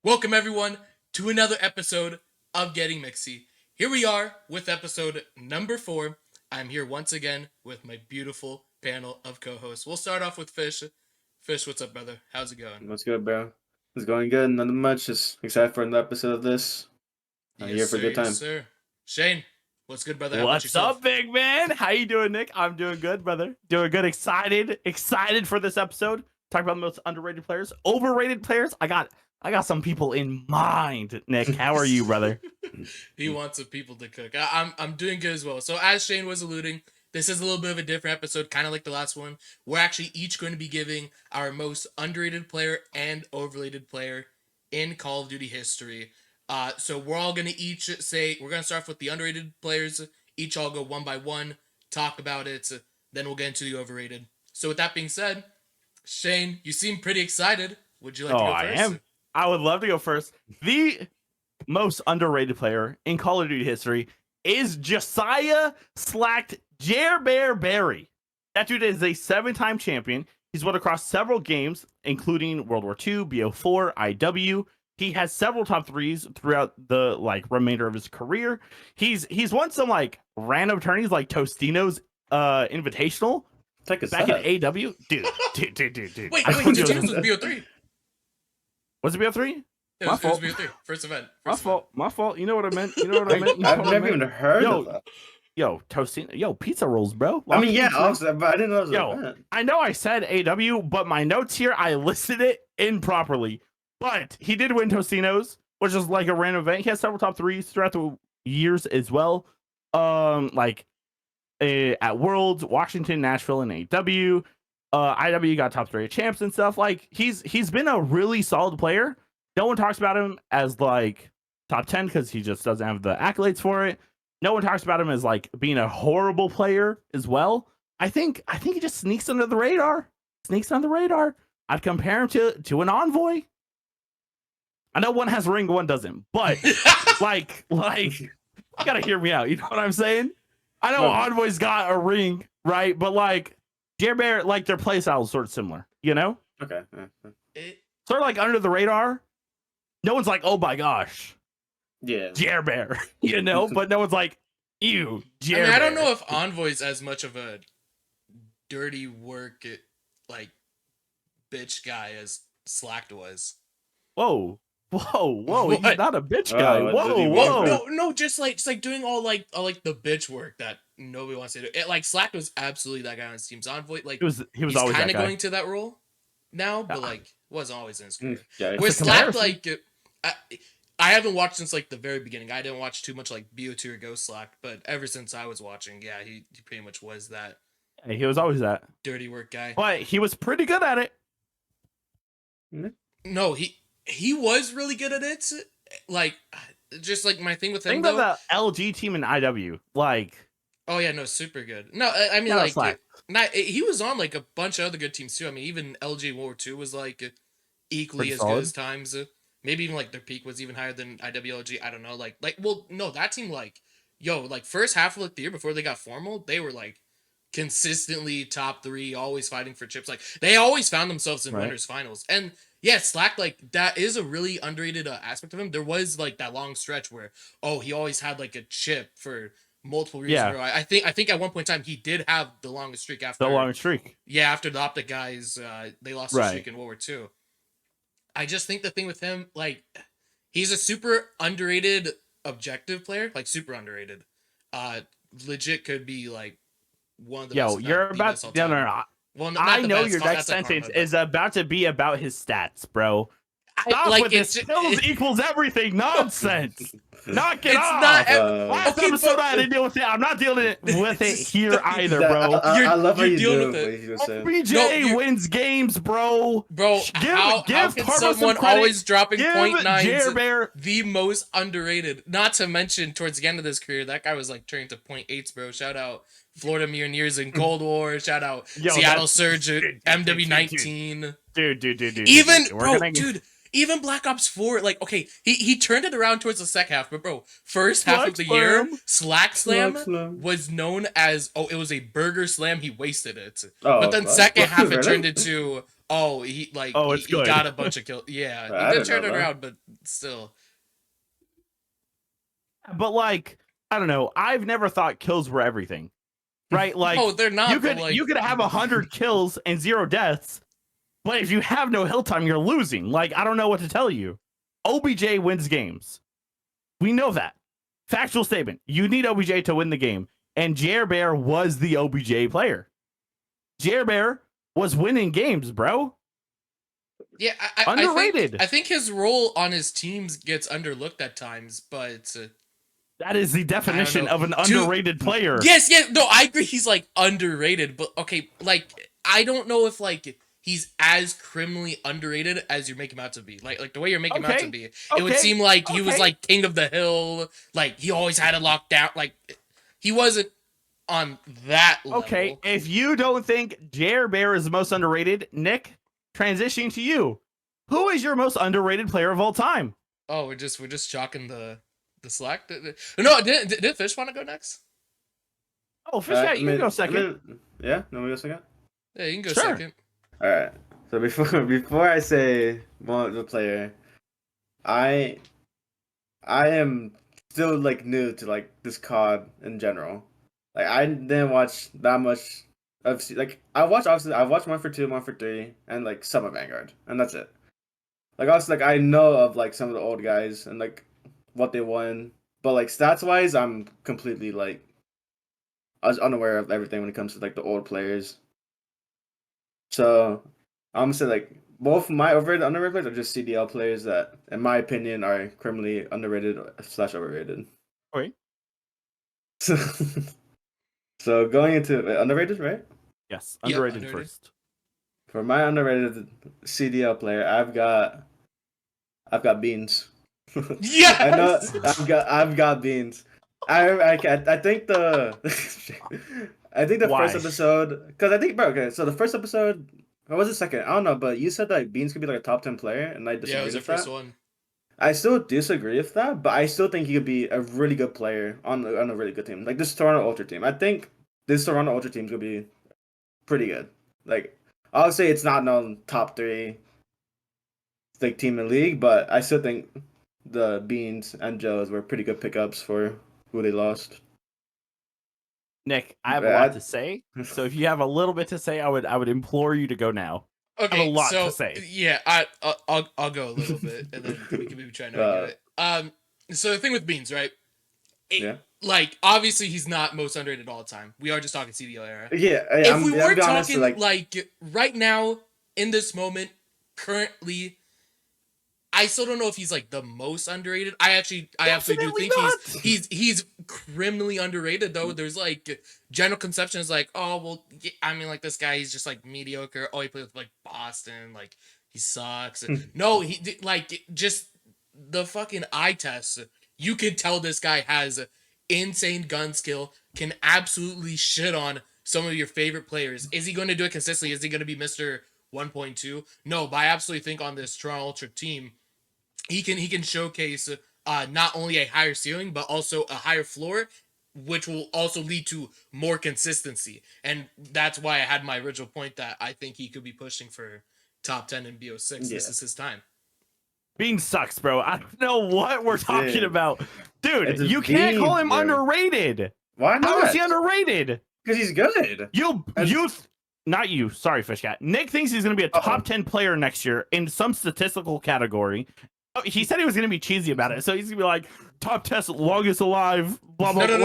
Welcome everyone to another episode of Getting Mixy. Here we are with episode number 4. I'm here once again with my beautiful panel of co-hosts. We'll start off with Fish. Fish, what's up, brother? How's it going? What's good, bro? It's going good. Nothing much. Just excited for another episode of this. Yes, Here for a sir. good time. Yes, sir. Shane, what's good, brother? How about What's yourself? up, big man? How you doing, Nick? I'm doing good, brother. Doing good. Excited for this episode. Talk about the most underrated players, overrated players. I got some people in mind. Nick, how are you, brother? He wants some people to cook. I'm doing good as well. So as Shane was alluding, this is a little bit of a different episode, kind of like the last one. We're actually each going to be giving our most underrated player and overrated player in Call of Duty history. So we're all going to each say, we're going to start off with the underrated players. Each all go one by one, talk about it, then we'll get into the overrated. So with that being said, Shane, you seem pretty excited. Would you like to go first? I am. I would love to go first. The most underrated player in Call of Duty history is Josiah Slacked Jerbear Berry. That dude is a 7-time champion. He's won across several games, including World War II, BO4, IW. He has several top 3s throughout the remainder of his career. He's won some random tourneys like Tostino's Invitational back in AW. Dude. Wait, Tostino's was BO3. Was it BO3? It was BO3. First event. My fault. You know what I meant. I've never even heard of that. Yo, Tostino. Yo, pizza rolls, bro. I mean, yeah, but I didn't know it was an event. I know I said AW, but my notes here, I listed it improperly. But he did win Tostino's, which is like a random event. He has several top 3s throughout the years as well. At Worlds, Washington, Nashville, and AW. IW got top 3 at champs and stuff. Like he's been a really solid player. No one talks about him as top 10 because he just doesn't have the accolades for it. No one talks about him as being a horrible player as well. I think he just sneaks under the radar. I'd compare him to an Envoy. I know one has a ring, one doesn't, but you gotta hear me out. You know what I'm saying? I know Envoy's got a ring, right? But Jerbear, their playstyle is sort of similar, you know? Okay. Sort of under the radar. No one's oh my gosh. Yeah. Jerbear, you know? But no one's ew, Jerbear. I mean, I don't know if Envoy's as much of a dirty work, bitch guy as Slacked was. Whoa. What? He's not a bitch guy. Whoa. No, just doing all the bitch work that nobody wants to do. Slacked was absolutely that guy on his team's Envoy. He was he's always kind of that guy. going to that role now, but wasn't always in his career. Yeah, Where Slacked I haven't watched since the very beginning. I didn't watch too much BO2 or Ghost Slack, but ever since I was watching, yeah, he pretty much was that. He was always that dirty work guy. But he was pretty good at it. No, he was really good at it. Just my thing with him. Think of the LG team in IW. Oh yeah, no, super good. No, I mean he was on a bunch of other good teams too. I mean, even LG World War II was equally as good as times. Maybe even their peak was even higher than IWLG. I don't know. Well, no, that team first half of the year before they got formal, they were consistently top 3, always fighting for chips. They always found themselves in winners finals. And yeah, Slack that is a really underrated aspect of him. There was that long stretch where he always had a chip for multiple reasons. Yeah. I think at one point in time he did have the longest streak after Yeah, after the Optic guys, they lost the streak in World War II. I just think the thing with him, he's a super underrated objective player, super underrated. Legit could be one of the best. You're about to no. I know your next sentence is about to be about his stats, bro. Stop with this skills equals everything nonsense. Knock it off. Last episode I didn't deal with it. I'm not dealing with it here either, bro. I love how you dealing do with it. BJ wins games, bro. How can someone always dropping .9s the most underrated? Not to mention, towards the end of his career, that guy was turning to .8s, bro. Shout out Florida Mutineers in Cold War. Shout out Seattle Surge MW19. Dude. Even Black Ops 4, he turned it around towards the second half, but bro, first half of the year, Slack Slam was known as, it was a burger slam, he wasted it. But then second half it turned into, oh, he like Oh, it's he good. got a bunch of kills. Yeah, I he did don't turn know, it bro. around, but still. But like, I don't know. I've never thought kills were everything, right? Like, No, they're not. you But could like, you could have 100 kills and 0 deaths, but if you have no hill time, you're losing. Like, I don't know what to tell you. OBJ wins games. We know that. Factual statement. You need OBJ to win the game, and Jer Bear was the OBJ player. Jer Bear was winning games, bro. yeah, Underrated. I think his role on his teams gets underlooked at times, but That is the I don't definition know. of an underrated player. Yes, no, I agree. He's like underrated, but okay, like I don't know if like he's as criminally underrated as you make him out to be. Like the way you're making him out to be, it would seem like he was like king of the hill. Like he always had it locked down. Like he wasn't on that level. Okay, if you don't think Jer Bear is the most underrated, Nick, transitioning to you. Who is your most underrated player of all time? Oh, we're just chalking the slack. No, did Fish want to go next? Oh, Fish Cat, you can go second. Yeah, no, we go second. Yeah, you can go Sure. second. All right. So before I say the player, I am still like new to like this COD in general. Like I didn't watch that much of like I watched 1 for 2, 1 for 3, and like some of Vanguard, and that's it. Like also like I know of like some of the old guys and like what they won, but like stats wise, I'm completely like I was unaware of everything when it comes to like the old players. So I'm gonna say like both my overrated and underrated players are just CDL players that, in my opinion, are criminally underrated / overrated. Wait. So going into underrated, right? Yes, Yep, underrated underrated. first. For my underrated CDL player, I've got Beans. Yes! I know I've got Beans. I think the I think the Why? first episode, because I think, bro, okay, so the first episode, or was it second? I don't know, but you said that Beans could be like a top 10 player, and I Yeah, it disagree was the with first that. one. I still disagree with that, but I still think he could be a really good player on a really good team, like this Toronto Ultra team. I think this Toronto Ultra team is gonna be pretty good. Like, I'll say it's not no top 3 like team in the league, but I still think the Beans and Joes were pretty good pickups for who they lost. Nick, I have a lot to say. So if you have a little bit to say, I would implore you to go now. Okay, I have a lot so to say. yeah, I'll go a little bit, and then we can maybe try and argue it. So the thing with Beans, right? Yeah. Like obviously he's not most underrated all the time. We are just talking CDL era. Yeah, If we were honest, talking like right now in this moment, currently, I still don't know if he's like the most underrated. I absolutely do think he's criminally underrated though. There's like general conception is like, oh well, yeah, I mean like this guy he's just like mediocre. Oh, he played with like Boston, like he sucks. No, he like just the fucking eye test. You can tell this guy has insane gun skill, can absolutely shit on some of your favorite players. Is he going to do it consistently? Is he going to be Mr. 1.2? No, but I absolutely think on this Toronto Ultra team, he can showcase not only a higher ceiling but also a higher floor, which will also lead to more consistency. And that's why I had my original point that I think he could be pushing for top 10 in BO6. Yeah. This is his time. Bean sucks, bro. I don't know what we're talking about. Dude, you can't Bean, call him bro. underrated. Why not? How is he underrated? Because he's good. Not you. Sorry, Fishcat. Nick thinks he's going to be a top 10 player next year in some statistical category. He said he was going to be cheesy about it, so he's going to be like top 10 longest alive. Blah blah. No.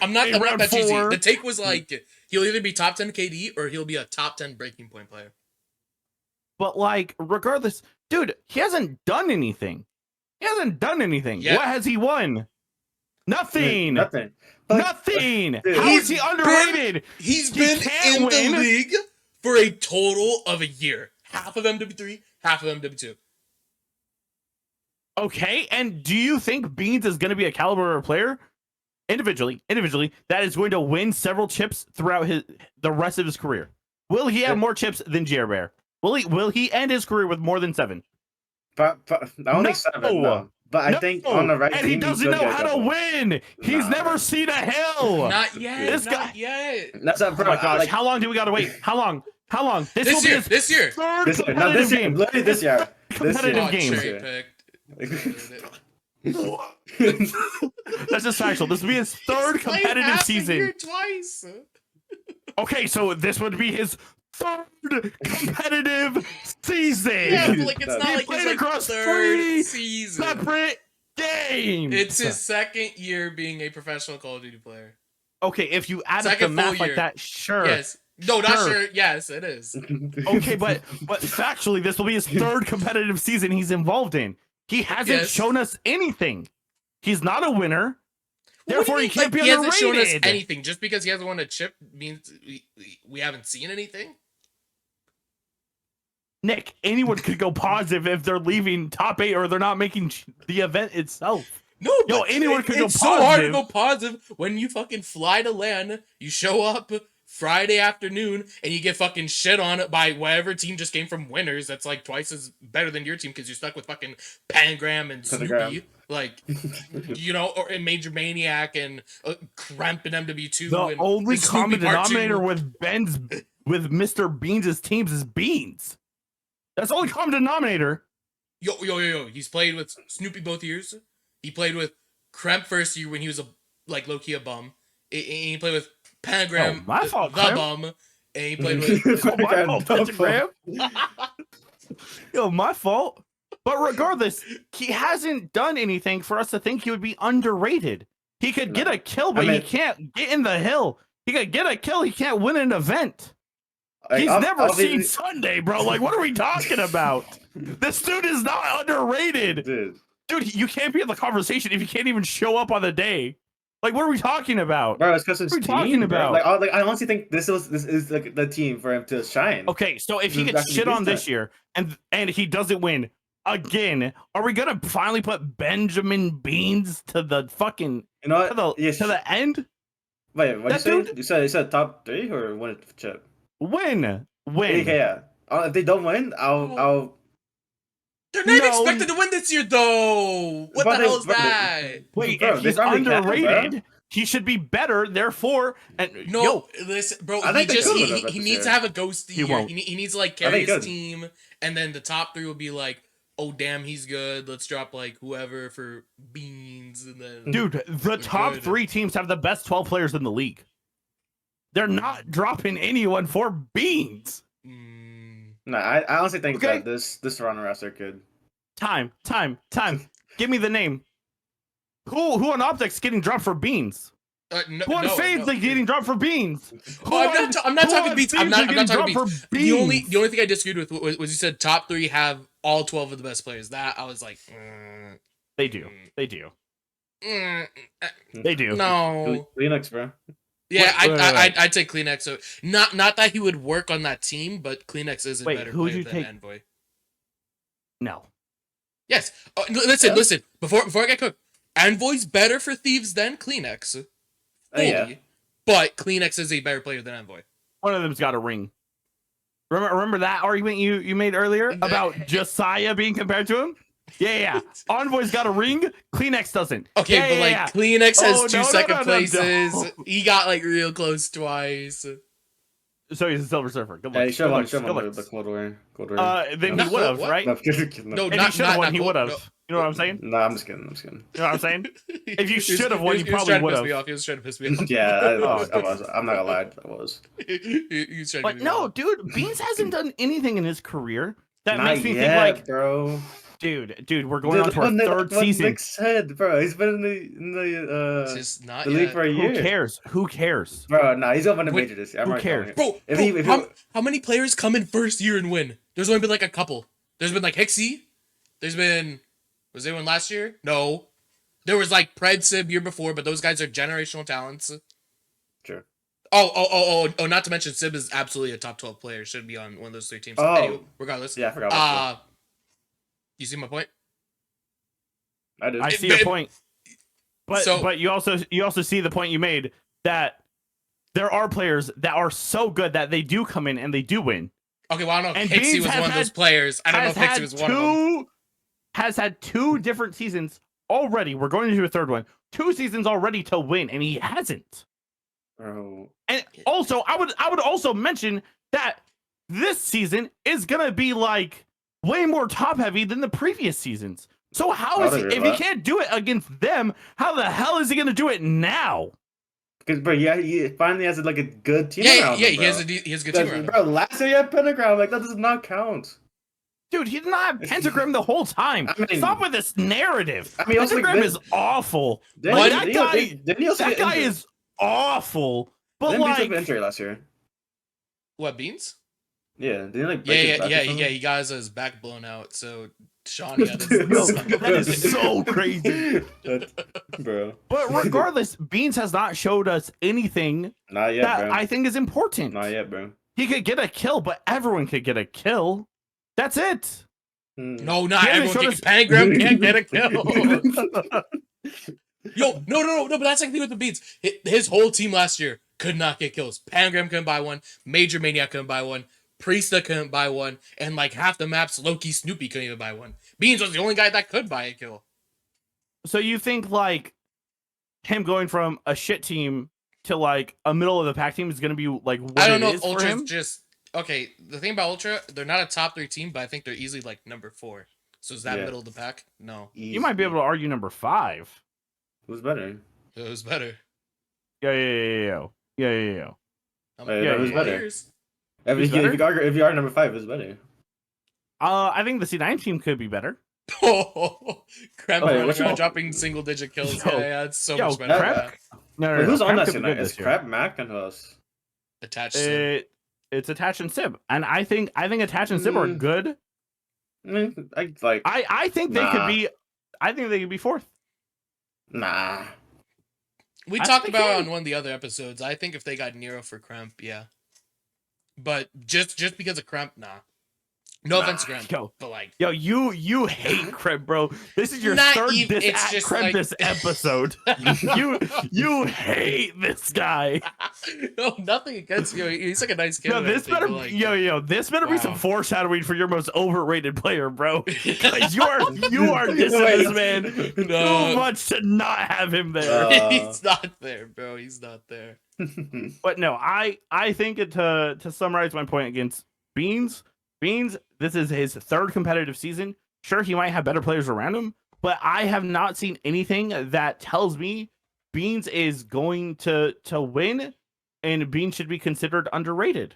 I'm not that cheesy. The take was like he'll either be top 10 KD or he'll be a top 10 breaking point player. But like, regardless, dude, he hasn't done anything. Yeah. What has he won? Nothing. Nothing. Nothing. How is he underrated? He's been in the league for a total of a year. Half of MW3, half of MW2. Okay, and do you think Beans is going to be a caliber player individually that is going to win several chips throughout the rest of his career? Will he have more chips than Jer Bear? Will he end his career with more than 7? But I don't think 7. No. But I think on the right and team, he doesn't know how to win. He's never seen a hill. Not yet. This guy. Not yet. That's not, bro. Oh my gosh! Like, how long do we gotta wait? How long? How long? This year. Third competitive game. Literally this year. Competitive game. That's just factual. This would be his third competitive season. Twice. Okay, so this would be his third competitive season. Yeah, but like it's not he like played his across third season. Separate games. It's his second year being a professional Call of Duty player. Okay, if you add up the math like that, sure. Yes. No, not sure. Yes, it is. Okay, but factually, this will be his third competitive season he's involved in. He hasn't shown us anything. He's not a winner. Therefore, he can't be underrated. He hasn't shown us anything. Just because he hasn't won a chip means we haven't seen anything? Nick, anyone could go positive if they're leaving top 8 or they're not making the event itself. No, yo, anyone could go positive. It's so hard to go positive when you fucking fly to LAN, you show up Friday afternoon, and you get fucking shit on by whatever team just came from winners that's like twice as better than your team because you're stuck with fucking Pentagram and Snoopy. Like, you know, or in Major Maniac and Cramp and MW2. The and only common denominator with Mr. Beans' teams is Beans. That's the only common denominator. Yo. He's played with Snoopy both years. He played with Cramp first year when he was low-key a bum. And he played with Pentagram, my fault, the bum. And he played with my fault, Pentagram. Yo, my fault. But regardless, he hasn't done anything for us to think he would be underrated. He could get a kill, but he can't get in the hill. He could get a kill, he can't win an event. He's never seen Sunday, bro. Like, what are we talking about? This dude is not underrated. Dude, you can't be in the conversation if you can't even show up on the day. Like, what are we talking about? Bro, it's because it's what are we talking about? Like, I honestly think this is like the team for him to shine. Okay, so if he gets shit on this year and he doesn't win again, are we gonna finally put Benjamin Beans to the fucking to the end? Wait, what did you say? You said top 3 or win a chip? Win. Okay, yeah. If they don't win, I'll. They're not expected to win this year, though. What the hell is that? Wait, if he's underrated, he should be better. Therefore, listen, bro. He needs to have a ghosty year. He needs to like carry his team, and then the top 3 will be like, oh damn, he's good. Let's drop like whoever for Beans, and then dude, the top 3 teams have the best 12 players in the league. They're not dropping anyone for Beans. No, I honestly think that this Toronto roster could. Time. Give me the name. Who on Optics getting dropped for Beans? Who on Fades like getting dropped for Beans? I'm not talking Beans. I'm not talking Beans. The only thing I disagreed with was you said top 3 have all 12 of the best players. That I was like, they do. They do. No, Linux, bro. Yeah, I'd say Kleenex. So not that he would work on that team, but Kleenex is a better player than Envoy. No. Yes. Listen. Before I get cooked, Envoy's better for Thieves than Kleenex. But Kleenex is a better player than Envoy. One of them's got a ring. Remember that argument you made earlier about Josiah being compared to him? Yeah. Envoy's got a ring. Kleenex doesn't. Okay, Kleenex has 2 second places. No. He got like real close twice. So he's a Silver Surfer. Good luck. Yeah, he should have won the Cold War. Then he would have, right? No, if he should have won, he would have. No. You know what I'm saying? No, I'm just kidding. You know what I'm saying? If you should have won, you probably would have. He was trying to piss me off. Yeah, I was. I'm not gonna lie. I was. But no, dude, Beans hasn't done anything in his career that makes me think like, bro. Dude, we're going on to our third season. Nick said, bro, he's been in the just not the league for a year. Who cares? Bro, nah, he's gonna win a major this year. Who cares? Bro, how many players come in first year and win? There's only been like a couple. There's been like Hixie. Was there one last year? No. There was like Pred Sib year before, but those guys are generational talents. Sure. Oh, not to mention Sib is absolutely a top 12 player. Should be on one of those 3 teams. Oh. Anyway, regardless. Yeah, I forgot. You see my point? I do. I see your point. But you also see the point you made that there are players that are so good that they do come in and they do win. Okay, well, I don't know if Hixie was one of those players. I don't know if Hixie was one of them. Has had 2 different seasons already. We're going to do a third one. 2 seasons already to win, and he hasn't. Bro. And also, I would also mention that this season is gonna be like way more top heavy than the previous seasons. So how is he, if he can't do it against them, how the hell is he gonna do it now? Because, bro, he finally has like a good team around him, bro. He has a good team around him. Bro, last year he had Pentagram. Like, that does not count. Dude, he did not have Pentagram the whole time. I mean, stop with this narrative. I mean, Pentagram is awful. Like, that guy is awful. But didn't like, injury last year. What, Beans? Yeah, did he like he got his back blown out. So Shawnee had his that is so crazy, bro. But regardless, Beans has not showed us anything that I think is important. Not yet, bro. He could get a kill, but everyone could get a kill. That's it. No, not everyone. Pentagram can't get a kill. Yo, no, but that's like the thing with the Beans. His whole team last year could not get kills. Pentagram couldn't buy one. Major Maniac couldn't buy one. Priesta couldn't buy one. And like half the maps, Loki, Snoopy couldn't even buy one. Beans was the only guy that could buy a kill. So you think like him going from a shit team to like a middle of the pack team is going to be like what I don't know if Ultra's just okay. The thing about Ultra, they're not a top 3 team, but I think they're easily like number 4. So is that middle of the pack? No. You might be able to argue number 5. Who's better? Who's better? Yeah. Who's better? If you are number 5, who's better? I think the C9 team could be better. Crap, dropping single digit kills. Yeah, it's so much better. Crap? No, who's on that C9? It's Crap, Mac, and us. Attached Sib. It's Attached and Sib. And I think Attached and Sib are good. I think they could be. I think they could be 4th. Nah. We talked about it on one of the other episodes. I think if they got Nero for Crump, yeah. But just because of Crump, nah. No offense to Crump, but like... Yo, you hate Crump, bro. This is your third diss at Crump this episode. you hate this guy. No, nothing against you. He's like a nice kid. No, this better, this better be some foreshadowing for your most overrated player, bro. Because you are dissing this man too much to not have him there. He's not there, bro. He's not there. But no, I think to summarize my point against Beans, this is his 3rd competitive season. Sure, he might have better players around him, but I have not seen anything that tells me Beans is going to win, and Beans should be considered underrated.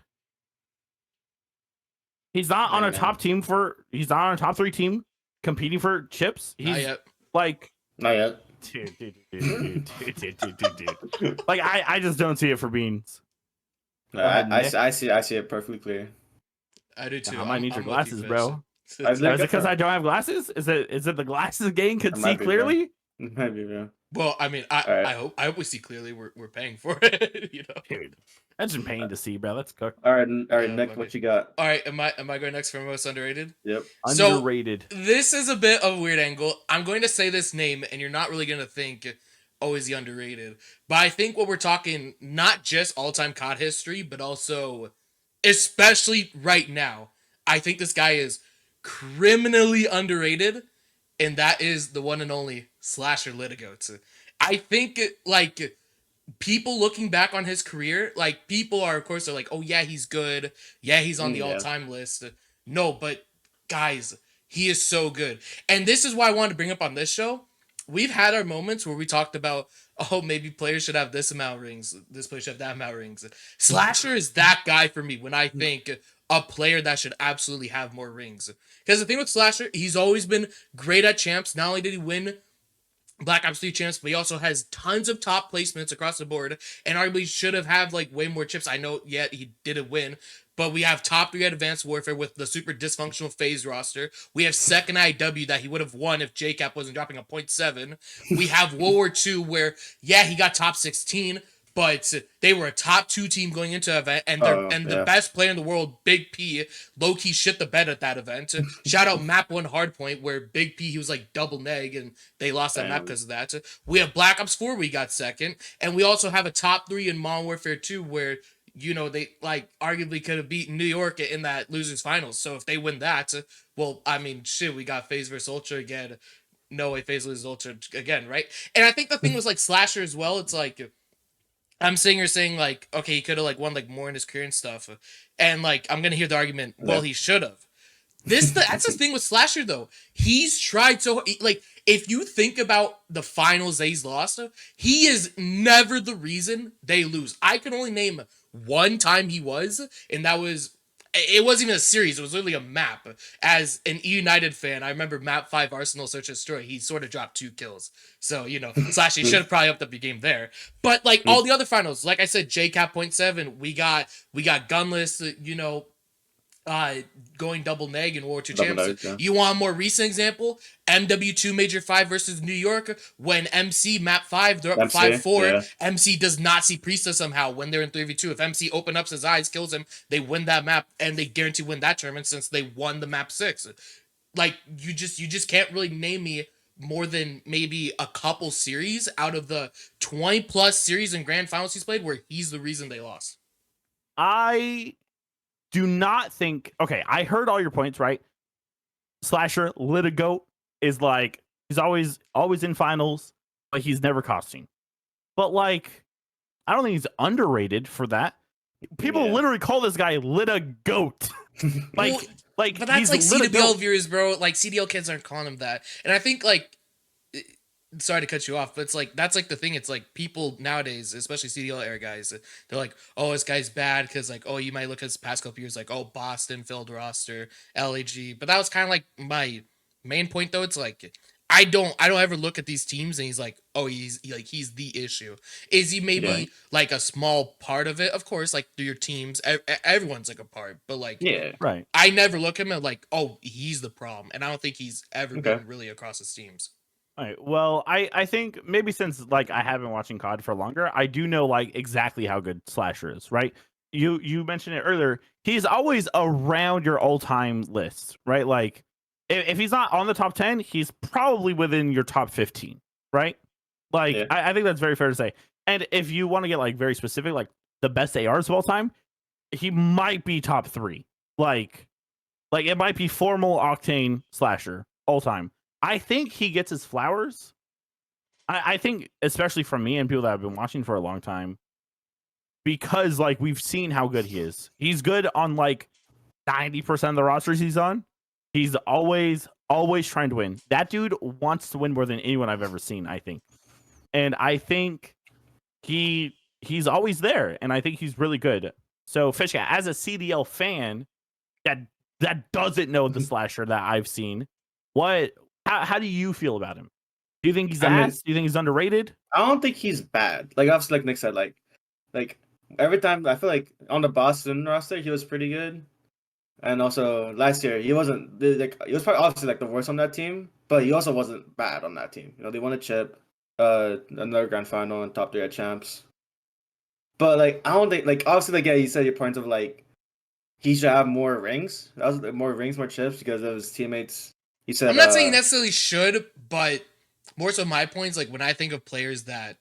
He's not on a top team he's not on a top 3 team competing for chips. He's not yet. Like, not yet. Dude. Like I just don't see it for Beans. I see it perfectly clear. I do too. I might need your glasses, bro. Is it because I don't have glasses? Is it the glasses game could see clearly? Might be, bro. Well, I mean, I hope we see clearly. We're paying for it, you know. Dude, that's just paying to see, bro. That's cooked. All right, Nick, what you got? All right, am I going next for most underrated? Yep. Underrated. So, this is a bit of a weird angle. I'm going to say this name, and you're not really going to think, oh, is he underrated? But I think what we're talking, not just all-time COD history, but also, especially right now, I think this guy is criminally underrated, and that is the one and only Slasher Litigoats. I think, like, people looking back on his career, like, people are, of course, they're like, oh, yeah, he's good. Yeah, he's on the all-time list. No, but, guys, he is so good. And this is why I wanted to bring up on this show. We've had our moments where we talked about, oh, maybe players should have this amount of rings. This player should have that amount of rings. Slasher is that guy for me when I think a player that should absolutely have more rings. Because the thing with Slasher, he's always been great at champs. Not only did he win Black Ops 3 champs, but he also has tons of top placements across the board, and arguably should have had like way more chips. I know yet he didn't win, but we have top 3 at Advanced Warfare with the super dysfunctional phase roster. We have second IW that he would have won if JCap wasn't dropping a 0.7. We have World War II where, yeah, he got top 16, but they were a top 2 team going into the event, and the best player in the world, Big P, low-key shit the bed at that event. Shout out Map 1 Hardpoint, where Big P, he was like double neg, and they lost that map because of that. We have Black Ops 4, we got second, and we also have a top 3 in Modern Warfare 2, where, you know, they, like, arguably could have beaten New York in that losers finals. So if they win that, well, I mean, shit, we got FaZe vs Ultra again. No way FaZe loses Ultra again, right? And I think the thing was, like, Slasher as well, it's like, I'm saying you're saying like, okay, he could have like won like more in his career and stuff, and like I'm gonna hear the argument, well, Yeah. he should have. That's the thing with Slasher though. He's tried so like if you think about the finals that he's lost, he is never the reason they lose. I can only name one time he was, and that was it wasn't even a series. It was literally a map. As an E United fan, I remember map 5 Arsenal Search and Destroy. He sort of dropped 2 kills. So, Slash, he should have probably upped up the game there. But like all the other finals, like I said, JCap point 7, we got Gunless, uh, going double neg in World War II Double champs. neg, yeah. You want a more recent example? MW2 Major 5 versus New York when MC map 5, they're up MC, 5-4. yeah. MC does not see Priesta somehow when they're in 3v2. If MC open up his eyes, kills him, they win that map and they guarantee win that tournament since they won the map 6. Like you just can't really name me more than maybe a couple series out of the 20 plus series and grand finals he's played where he's the reason they lost. I do not think. Okay, I heard all your points. Right, Slasher Litigoat is like he's always in finals, but he's never costing. But like, I don't think he's underrated for that. People literally call this guy Litigoat. like, Well, like, but that's he's like CDL Litigoat. viewers, bro. Like CDL kids aren't calling him that, and I think like, sorry to cut you off, but it's like that's like the thing. It's like people nowadays, especially CDL era guys, they're like, oh, this guy's bad because like, oh, you might look at his past couple years like, oh, Boston filled roster, LAG, but that was kind of like my main point though. It's like I don't ever look at these teams and he's like, oh, he's the issue. Is he maybe like a small part of it? Of course, like through your teams, everyone's like a part, but like Right. I never look at him at like, oh, he's the problem, and I don't think he's ever been really across his teams. All right. Well, I think maybe since like I have been watching COD for longer, I do know like exactly how good Slasher is, right? You mentioned it earlier. He's always around your all-time list, right? Like if he's not on the top 10, he's probably within your top 15, right? Like I think that's very fair to say. And if you want to get like very specific, like the best ARs of all time, he might be top 3. Like it might be formal Octane Slasher all time. I think he gets his flowers. I think, especially from me and people that have been watching for a long time, because like we've seen how good he is. He's good on like 90% of the rosters he's on. He's always trying to win. That dude wants to win more than anyone I've ever seen, I think. And I think he's always there, and I think he's really good. So Fishcat, as a CDL fan that doesn't know the Slasher that I've seen, how do you feel about him? Do you think he's ass? Do you think he's underrated? I don't think he's bad. Like obviously, like Nick said, like every time I feel like on the Boston roster he was pretty good, and also last year he wasn't like he was probably obviously like the worst on that team, but he also wasn't bad on that team. They won a chip, another grand final and top 3 at champs. But like I don't think like obviously like you said your point of like he should have more rings. That was more rings, more chips because of his teammates. He said I'm not saying necessarily should, but more so my points like when I think of players that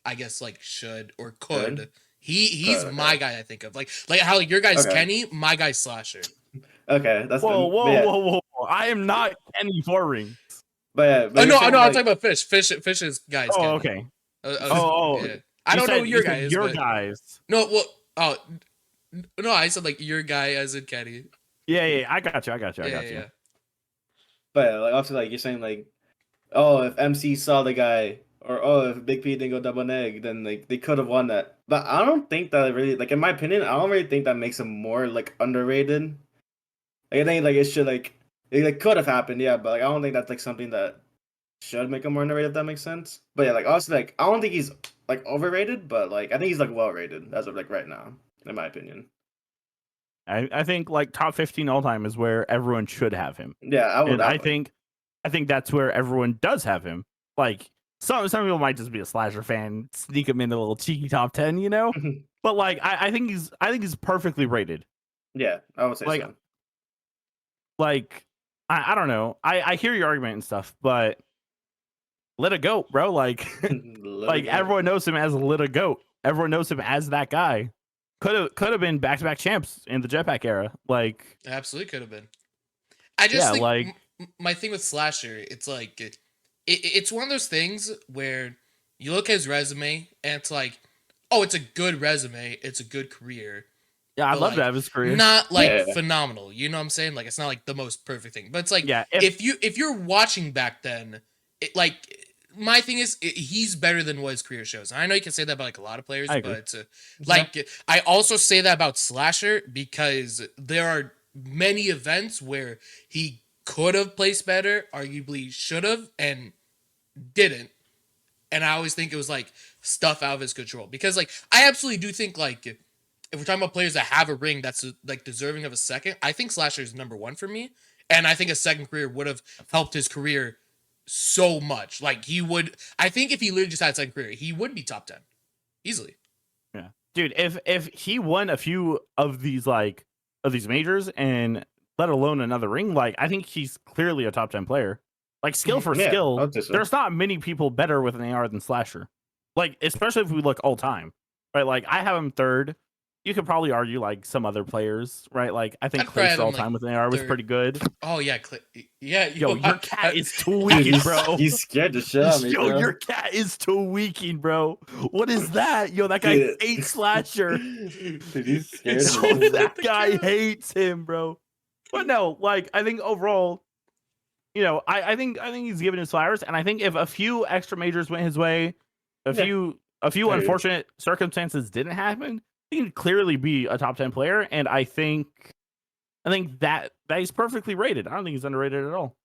I guess like should or could, he's my guy I think of. Like how your guy's Kenny, my guy's Slasher. Okay, that's whoa. I am not Kenny for rings. But no, I'm talking about Fish. Fish's guys. Oh, Kenny. Okay. Yeah. I don't know who your guy is. Your guys. No, well, no, I said like your guy as in Kenny. Yeah, I got you. I got you. Yeah. But like also like you're saying like, oh, if MC saw the guy, or oh, if Big P didn't go double neg, then like they could have won that. But I don't think that really, like in my opinion, I don't really think that makes him more like underrated. Like I think like it should like it like could have happened, yeah, but like I don't think that's like something that should make him more underrated if that makes sense. But yeah, like also like I don't think he's like overrated, but like I think he's like well rated as of like right now, in my opinion. I think like top 15 all time is where everyone should have him. Yeah, I would. And I think that's where everyone does have him. Like some people might just be a Slasher fan, sneak him into a little cheeky top 10, But like I think he's perfectly rated. Yeah, I would say like, so. Like I don't know. I hear your argument and stuff, but let it go, bro. Like everyone knows him as Let It Goat. Everyone knows him as that guy. Could have been back-to-back champs in the Jetpack era. Like it absolutely could have been. I just think like my thing with Slasher, it's like it's one of those things where you look at his resume and it's like, oh, it's a good resume, it's a good career. Yeah, I'd But love like, to have his career. not like Yeah. phenomenal. You know what I'm saying? Like, it's not like the most perfect thing. But it's like, Yeah, if you're watching back then, like my thing is he's better than what his career shows. And I know you can say that about like a lot of players, I agree. but like I also say that about Slasher because there are many events where he could have placed better, arguably should have, and didn't. And I always think it was like stuff out of his control because like I absolutely do think like if we're talking about players that have a ring that's like deserving of a second, I think Slasher is number one for me, and I think a second career would have helped his career so much. Like he would, I think if he literally just had a second career, he would be top 10 easily. Yeah, dude, if he won a few of these majors and let alone another ring, like I think he's clearly a top 10 player. Like skill for skill, there's not many people better with an AR than Slasher. Like especially if we look all time, right? Like I have him third. You could probably argue like some other players, right? Like I think Clay's all time with an AR was pretty good. Oh yeah, yeah. Yo, your cat is tweaking, bro. He's scared to shit on me, Yo, bro. your cat is tweaking, bro. What is that? Yo, that guy hates Slasher. Dude, he's scared. Yo, that guy hates him, bro. But no, like I think overall, you know, I think he's giving his flowers, and I think if a few extra majors went his way, a few unfortunate circumstances didn't happen, he can clearly be a top 10 player, and I think that he's perfectly rated. I don't think he's underrated at all.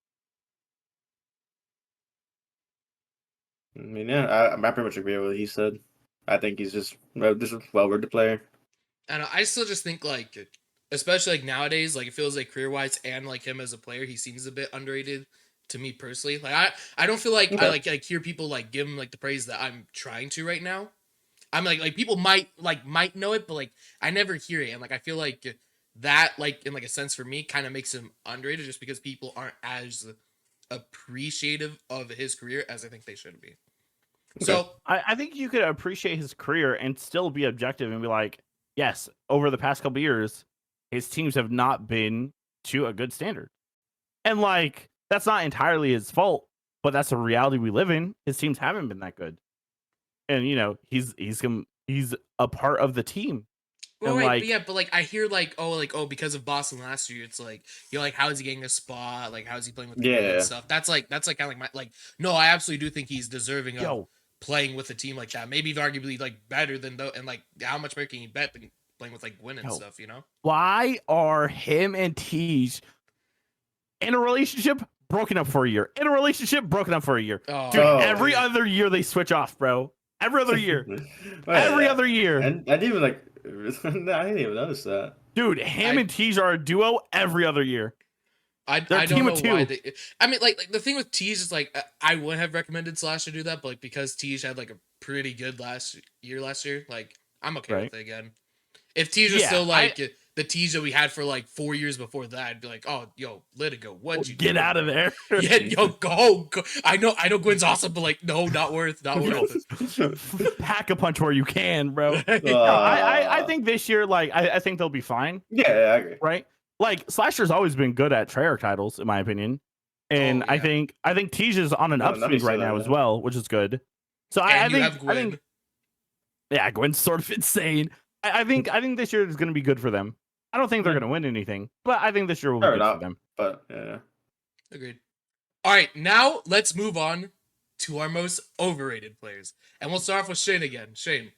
I mean, yeah, I pretty much agree with what he said. I think he's just a well-rounded player. And I still just think like, especially like nowadays, like it feels like career-wise and like him as a player, he seems a bit underrated to me personally. Like I don't feel like I like hear people like give him like the praise that I'm trying to right now. I'm like people might know it, but like I never hear it, and like I feel like that like in like a sense for me kind of makes him underrated just because people aren't as appreciative of his career as I think they should be. Okay. So I think you could appreciate his career and still be objective and be like, yes, over the past couple years, his teams have not been to a good standard. And like that's not entirely his fault, but that's a reality we live in. His teams haven't been that good. And you know, he's a part of the team. Well, right, like, but like I hear like because of Boston last year, it's like you're like, how is he getting a spot? Like how is he playing with the team and stuff? That's like kind of like my like no, I absolutely do think he's deserving of playing with a team like that. Maybe arguably like better than though, and like how much more can you bet than playing with like Gwyn and stuff, you know? Why are him and Tej in a relationship broken up for a year? In a relationship broken up for a year. Dude, every other year they switch off, bro. Every other year. Every other year. And I didn't even like I didn't even notice that. Dude, him and Tej are a duo every other year. I don't know why I mean like the thing with Tej is like I would have recommended Slash to do that, but like because Tej had like a pretty good last year, like I'm okay with it again. If Tej was still like the Tej that we had for like 4 years before that, I'd be like, oh, yo, let it go. What'd you get out of there? Yeah, yo, go. I know Gwyn's awesome, but like, no, not worth it. Pack a punch where you can, bro. I think this year, like, I think they'll be fine. Yeah, I agree. Right? Like, Slasher's always been good at Treyarch titles, in my opinion. And I think Tej is on an upswing right now as well, which is good. So I think yeah, Gwyn's sort of insane. I think this year is going to be good for them. I don't think they're going to win anything, but I think this year will be good for them. But yeah, agreed. All right, now let's move on to our most overrated players, and we'll start off with Shane again. Shane,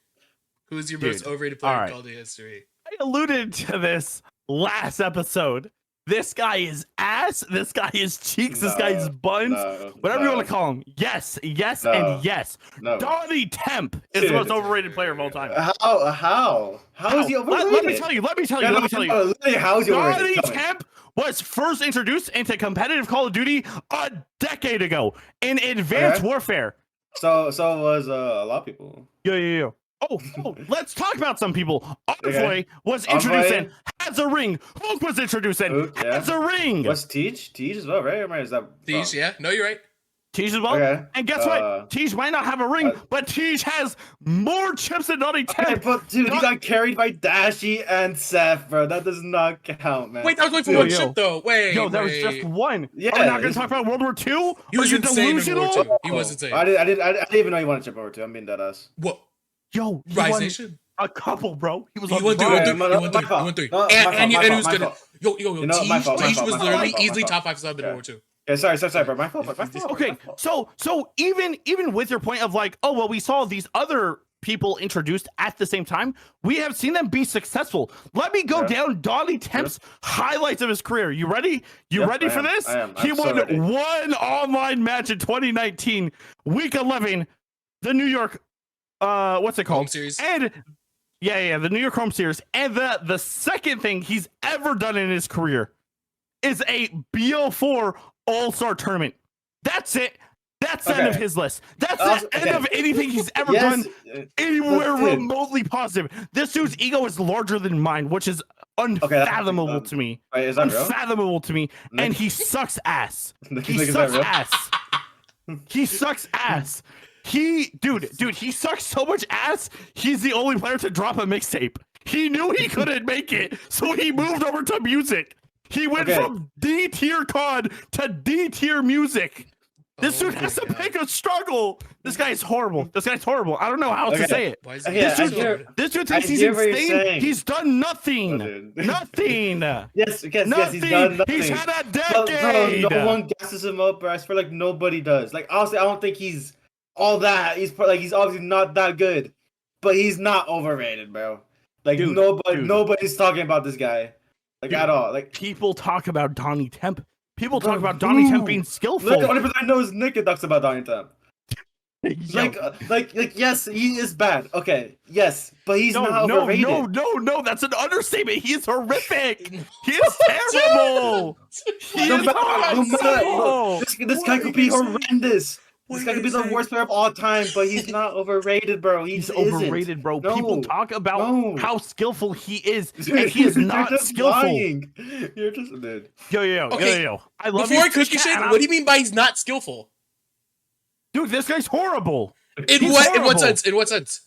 who's your most overrated player in Call of Duty history? I alluded to this last episode. This guy is ass. This guy is cheeks. This guy is buns. Whatever you want to call him. Yes, and yes. Donnie Temp is the most overrated player of all time. How is he overrated? Let me tell you. How is he overrated? Donnie Temp was first introduced into competitive Call of Duty a decade ago in Advanced Warfare. So was a lot of people. Yeah. Oh, let's talk about some people. Envoy was introduced in, has a ring. Huke was introduced in, has a ring. What's Tej as well, right? Or is that Tej, yeah. No, you're right. Tej as well. Okay. And guess what? Tej might not have a ring, but Tej has more chips than Donnie Temp. Okay, but dude, he got carried by Dashy and Seth, bro. That does not count, man. Wait, that was only for one chip, though. That was just one. Yeah. Are we not going to talk about World War II? He was insane in World War II. He was insane. I didn't even know he wanted chip over 2. I'm being dead ass. What? Yo, he Rise won Nation. a couple, bro. He was He on won three. Rise. He won three. And he was gonna. Yo. You know, my fault, my Teach fault, was my fault, literally my fault, easily my top fault. 5 sub in War 2. Yeah, sorry, bro. My fault. Okay, so even with your point of like, oh well, we saw these other people introduced at the same time. We have seen them be successful. Let me go down Donnie Temp's highlights of his career. You ready? You ready for this? I am. He won so one online match in 2019, week 11, the New York, what's it called? Home series. And the New York Home Series. And the second thing he's ever done in his career is a BO4 All-Star tournament. That's it. That's the end of his list. That's the end of anything he's ever done anywhere remotely positive. This dude's ego is larger than mine, which is unfathomable to me. Wait, is that unfathomable to me. And he sucks ass. He sucks ass. He sucks ass. Dude, he sucks so much ass. He's the only player to drop a mixtape. He knew he couldn't make it, so he moved over to music. He went from D tier COD to D tier music. This dude has to pick a struggle. This guy is horrible. I don't know how else to say it. This dude thinks he's insane. He's done nothing. Nothing. Yes, he's done nothing. He's had a decade. Bro, no one gasses him up, bro. I swear, like nobody does. Like honestly, I don't think he's all that. He's obviously not that good, but he's not overrated, bro. Like nobody's talking about this guy, like at all. Like people talk about Donnie Temp. People talk about Donnie Temp being skillful. Look, the only person I know is Nick that talks about Donnie Temp. like, yes, he is bad. Okay, yes, but he's not overrated. No, that's an understatement. He is horrific. He is terrible. This guy could be horrendous. This guy could be the worst player of all time, but he's not overrated, bro. He's overrated, bro. People talk about how skillful he is, and he is not skillful. Lying. You're just a dude. Yo. I love Before I cook you shit, what do you mean by he's not skillful? Dude, this guy's horrible. In what sense? In what sense?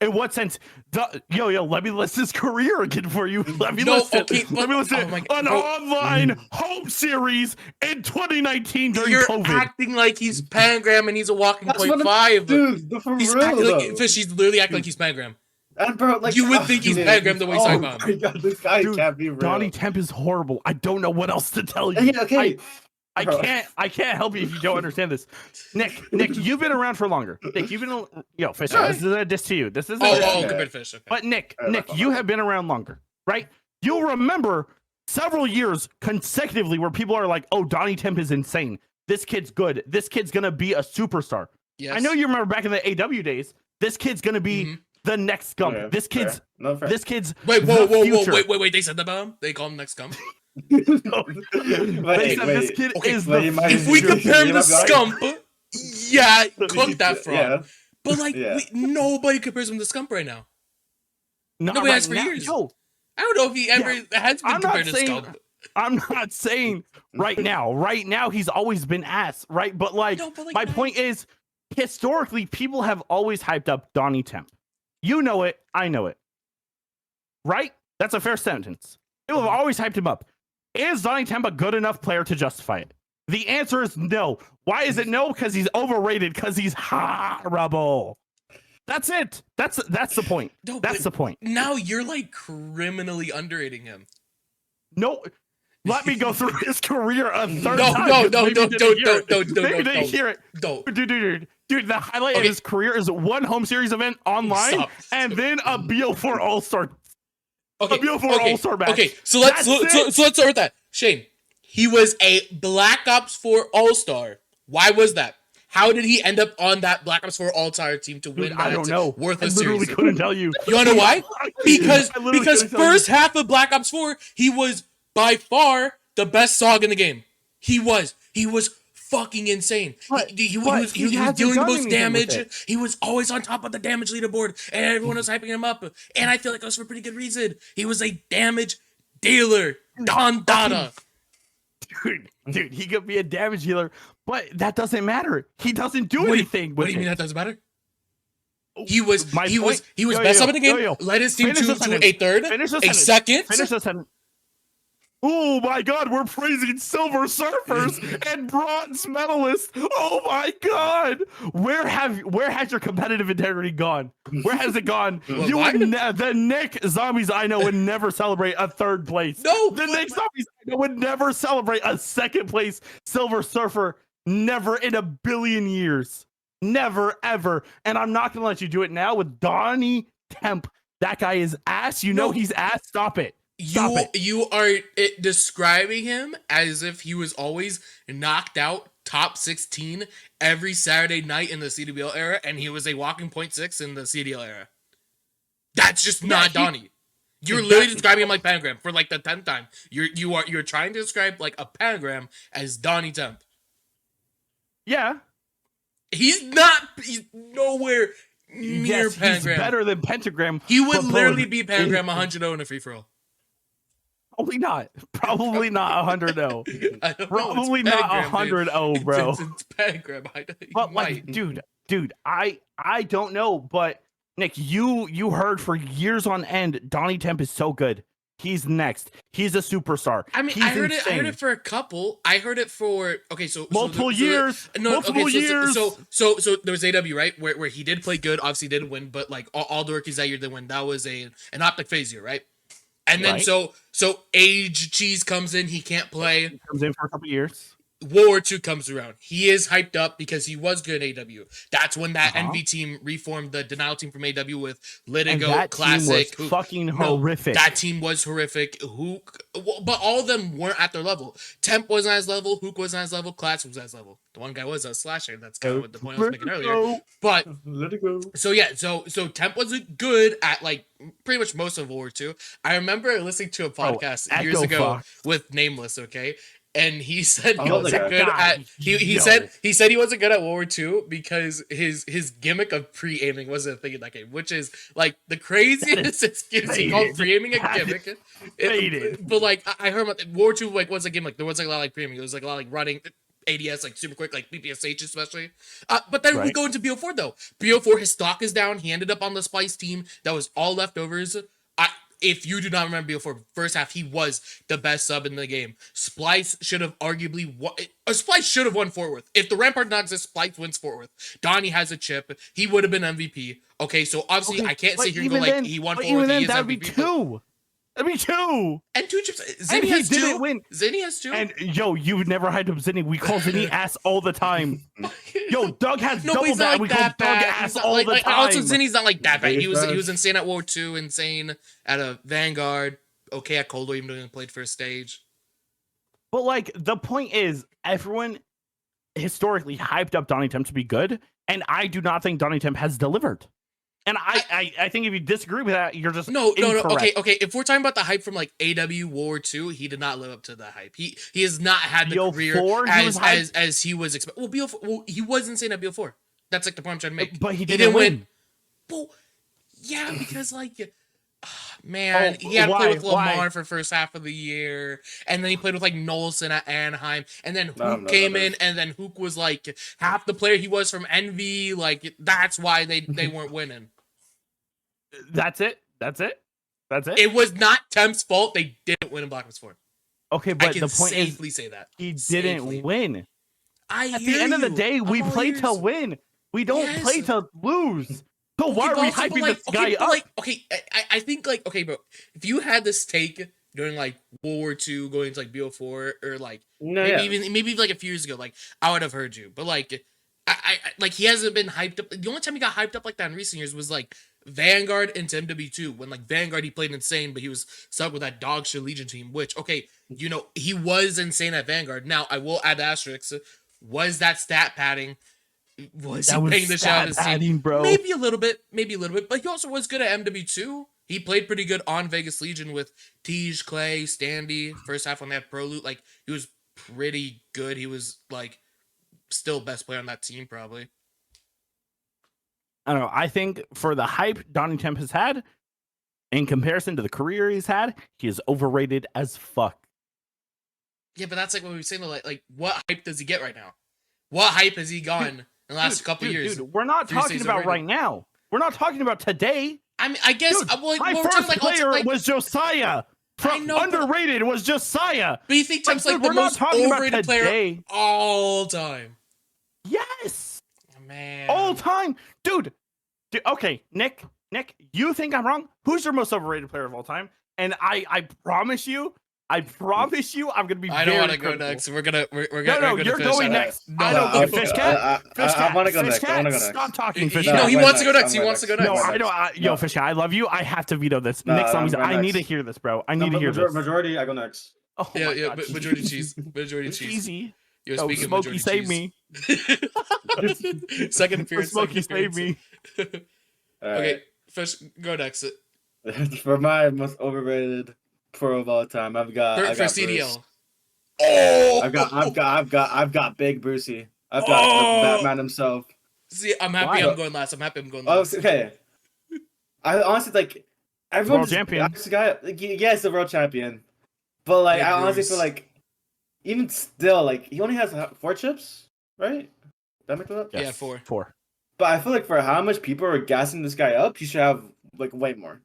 Let me list his career again for you. Let me list it. An online home series in 2019 during COVID. You're acting like he's Pangram and he's a walking .5. Dude, for he's real, he's literally acting like he's Pangram. And bro, like you would think he's Pangram the way he's talking about him. Oh my god, this guy can't be real. Donnie Temp is horrible. I don't know what else to tell you. Yeah, okay. I can't help you if you don't understand this. Nick, you've been around for longer. Nick, you've been Fisher. This isn't a diss to you. This isn't. Compared to Fish. Okay. But Nick, you have been around longer, right? You'll remember several years consecutively where people are like, "Oh, Donnie Temp is insane. This kid's good. This kid's gonna be a superstar." Yes. I know you remember back in the AW days. This kid's gonna be the next Scump. Okay, this kid's. Wait! They said that about him. They call him next Scump. This kid is if we compare him to Scump, cook that frog. Yeah. But nobody compares him to Scump right now. Nobody has for years. Yo, I don't know if he ever has been compared to Scump. I'm not saying right now. Right now, he's always been ass, right? But my point is, historically, people have always hyped up Donnie Temp. You know it. I know it. Right? That's a fair sentence. People have always hyped him up. Is Donnie Temp a good enough player to justify it? The answer is no. Why is it no? Because he's overrated. Because he's horrible. That's it. That's the point. No, that's the point. Now you're criminally underrating him. No. Let me go through his career a third time. Don't hear it. Dude, the highlight of his career is one home series event online and then a BO4 All-Star. All-Star match. Okay, so let's start with that. Shane, he was a Black Ops 4 All-Star. Why was that? How did he end up on that Black Ops 4 All-Star team to win? I don't know. Worthless I literally series. couldn't tell you. You wanna know why? Because first half of Black Ops 4, he was by far the best SOG in the game. He was fucking insane. He was dealing the most damage. He was always on top of the damage leaderboard, and everyone was hyping him up. And I feel like that was for a pretty good reason. He was a damage dealer. Don Dada. Dude, he could be a damage dealer, but that doesn't matter. He doesn't do anything. What do you mean that doesn't matter? He was best up in the game. Led his team to a third, a second. Finish the sentence. Oh my God, we're praising silver surfers and bronze medalists. Oh my God, where has your competitive integrity gone? Where has it gone? Well, You would the Nick zombies I know would never celebrate a third place. No, The Nick zombies I know would never celebrate a second place silver surfer. Never in a billion years. Never ever. And I'm not gonna let you do it now with Donnie Temp. That guy is ass. You know he's ass. Stop it. You are describing him as if he was always knocked out top 16 every Saturday night in the CDBL era, and he was a walking .6 in the CDL era. That's just not Donnie. You're literally describing him like Pentagram for like the 10th time. You're trying to describe like a Pentagram as Donnie Temp. Yeah. He's nowhere near Pentagram. He's better than Pentagram. He would literally be Pentagram 100-0 in a free for all. Probably not. Probably not 100-0. Probably not 100-0, bro. It's Pentagram. But like, dude, I don't know. But Nick, you heard for years on end, Donnie Temp is so good. He's next. He's a superstar. I mean, I heard it for a couple. I heard it for multiple years. Multiple years. So there was AW, right, where he did play good. Obviously didn't win, but like all the rookies that year did win. That was an optic phase year, right? And then so Age Cheese comes in. He can't play. He comes in for a couple years. World War II comes around. He is hyped up because he was good in AW. That's when that NV team reformed the Denial team from AW with Litigo, Classic. Team was fucking horrific. That team was horrific. Huke, but all of them weren't at their level. Temp wasn't at his level. Huke wasn't at his level. Classic was at his level. The one guy was a slasher. That's kind of what the point I was making earlier. But let it go. So yeah, so Temp was good at like pretty much most of World War II. I remember listening to a podcast years ago with Nameless. Okay. And he said he wasn't good at he said he wasn't good at World War II because his gimmick of pre-aiming wasn't a thing in that game, which is like the craziest excuse he called pre-aiming a gimmick. But like I heard about World War II like was a game like there was like a lot of like pre-aiming. It was like a lot of like running ADS like super quick, like BPSH especially. But then we go into BO4 though. BO4 his stock is down. He ended up on the Splice team that was all leftovers. If you do not remember before first half, he was the best sub in the game. Splice should have arguably won. Splice should have won Fort Worth. If the Rampart not exist, Splice wins Fort Worth. Donnie has a chip. He would have been MVP. Okay, so obviously I can't sit here and go like he won Fort Worth. He is that would MVP. Be two. That'd be two. And 2 chips. Zinni has 2. Win. Zinni has 2. And yo, you never hyped up Zinni. We call Zinni ass all the time. Yo, Doug has double that. Like we call Doug ass all the time. Also, Zinni's not like that bad. He was insane at War 2, insane at a Vanguard, okay at Cold War, even though he played first stage. But like the point is, everyone historically hyped up Donnie Temp to be good, and I do not think Donnie Temp has delivered. And I think if you disagree with that, you're just no. Okay. If we're talking about the hype from like AW War 2, he did not live up to the hype. He has not had the career as he was expected. Well, BO4, he was insane at BO4. That's like the point I'm trying to make. But he didn't win. Well, yeah, because like, man, he had to play with Lamar for first half of the year, and then he played with like Nolson at Anaheim, and then Huke came in, and then Huke was like half the player he was from NV. Like that's why they weren't winning. That's it. It was not Temp's fault. They didn't win in Black Ops 4. Okay, but I can the point safely is, say that he didn't win. At the end of the day, we play to win. We don't play to lose. So why are we hyping this guy up? I think like bro, if you had this take during like World War II, going to like BO4 or like maybe like a few years ago, like I would have heard you. But like I like he hasn't been hyped up. The only time he got hyped up like that in recent years was like Vanguard into MW2 when like Vanguard he played insane, but he was stuck with that dog shit Legion team, which he was insane at Vanguard. Now I will add asterisks. Was that stat padding? Was he paying the shot of his team? Bro. Maybe a little bit, but he also was good at MW2. He played pretty good on Vegas Legion with Tej, Clay, Standy. First half when they had Pro Loot, like he was pretty good. He was like still best player on that team probably. I don't know. I think for the hype Donnie Temp has had, in comparison to the career he's had, he is overrated as fuck. Yeah, but that's like what we were saying. Like what hype does he get right now? What hype has he gotten in the last couple years? Dude, we're not talking about right now. We're not talking about today. I mean, I guess my first player was Josiah. from underrated was just Saya. But you think Temp's like the most overrated player all time? Yes. Man. All time. Dude, okay, Nick, you think I'm wrong? Who's your most overrated player of all time? And I promise you, I'm gonna be. I don't want to go next. We're gonna. No, you're going next. I don't think Fish Cat. I want to go next. I want to go next. Stop talking, Fish Cat. No, he wants to go next. He wants to go next. No, I don't. Yo, Fish Cat, I love you. I have to veto this. Nick's on me. I need to hear this, bro. I need to hear this. Majority, I go next. Oh yeah, majority cheese. Majority cheese. Easy. Yo, speaking of majority save cheese. me. Second appearance. Smokey, save me. Okay, Fish, go next. For my most overrated pro of all time, I've got CDL. Bruce. Oh, I've got Big Brucey. I've got Batman himself. See, I'm happy I'm going last. Okay. I honestly like everyone's champion. This guy, yes, the world champion. But like, I honestly feel like even still, like he only has 4 chips, right? Did I make that up? Yes. Yeah, 4. But I feel like for how much people are gassing this guy up, he should have like way more.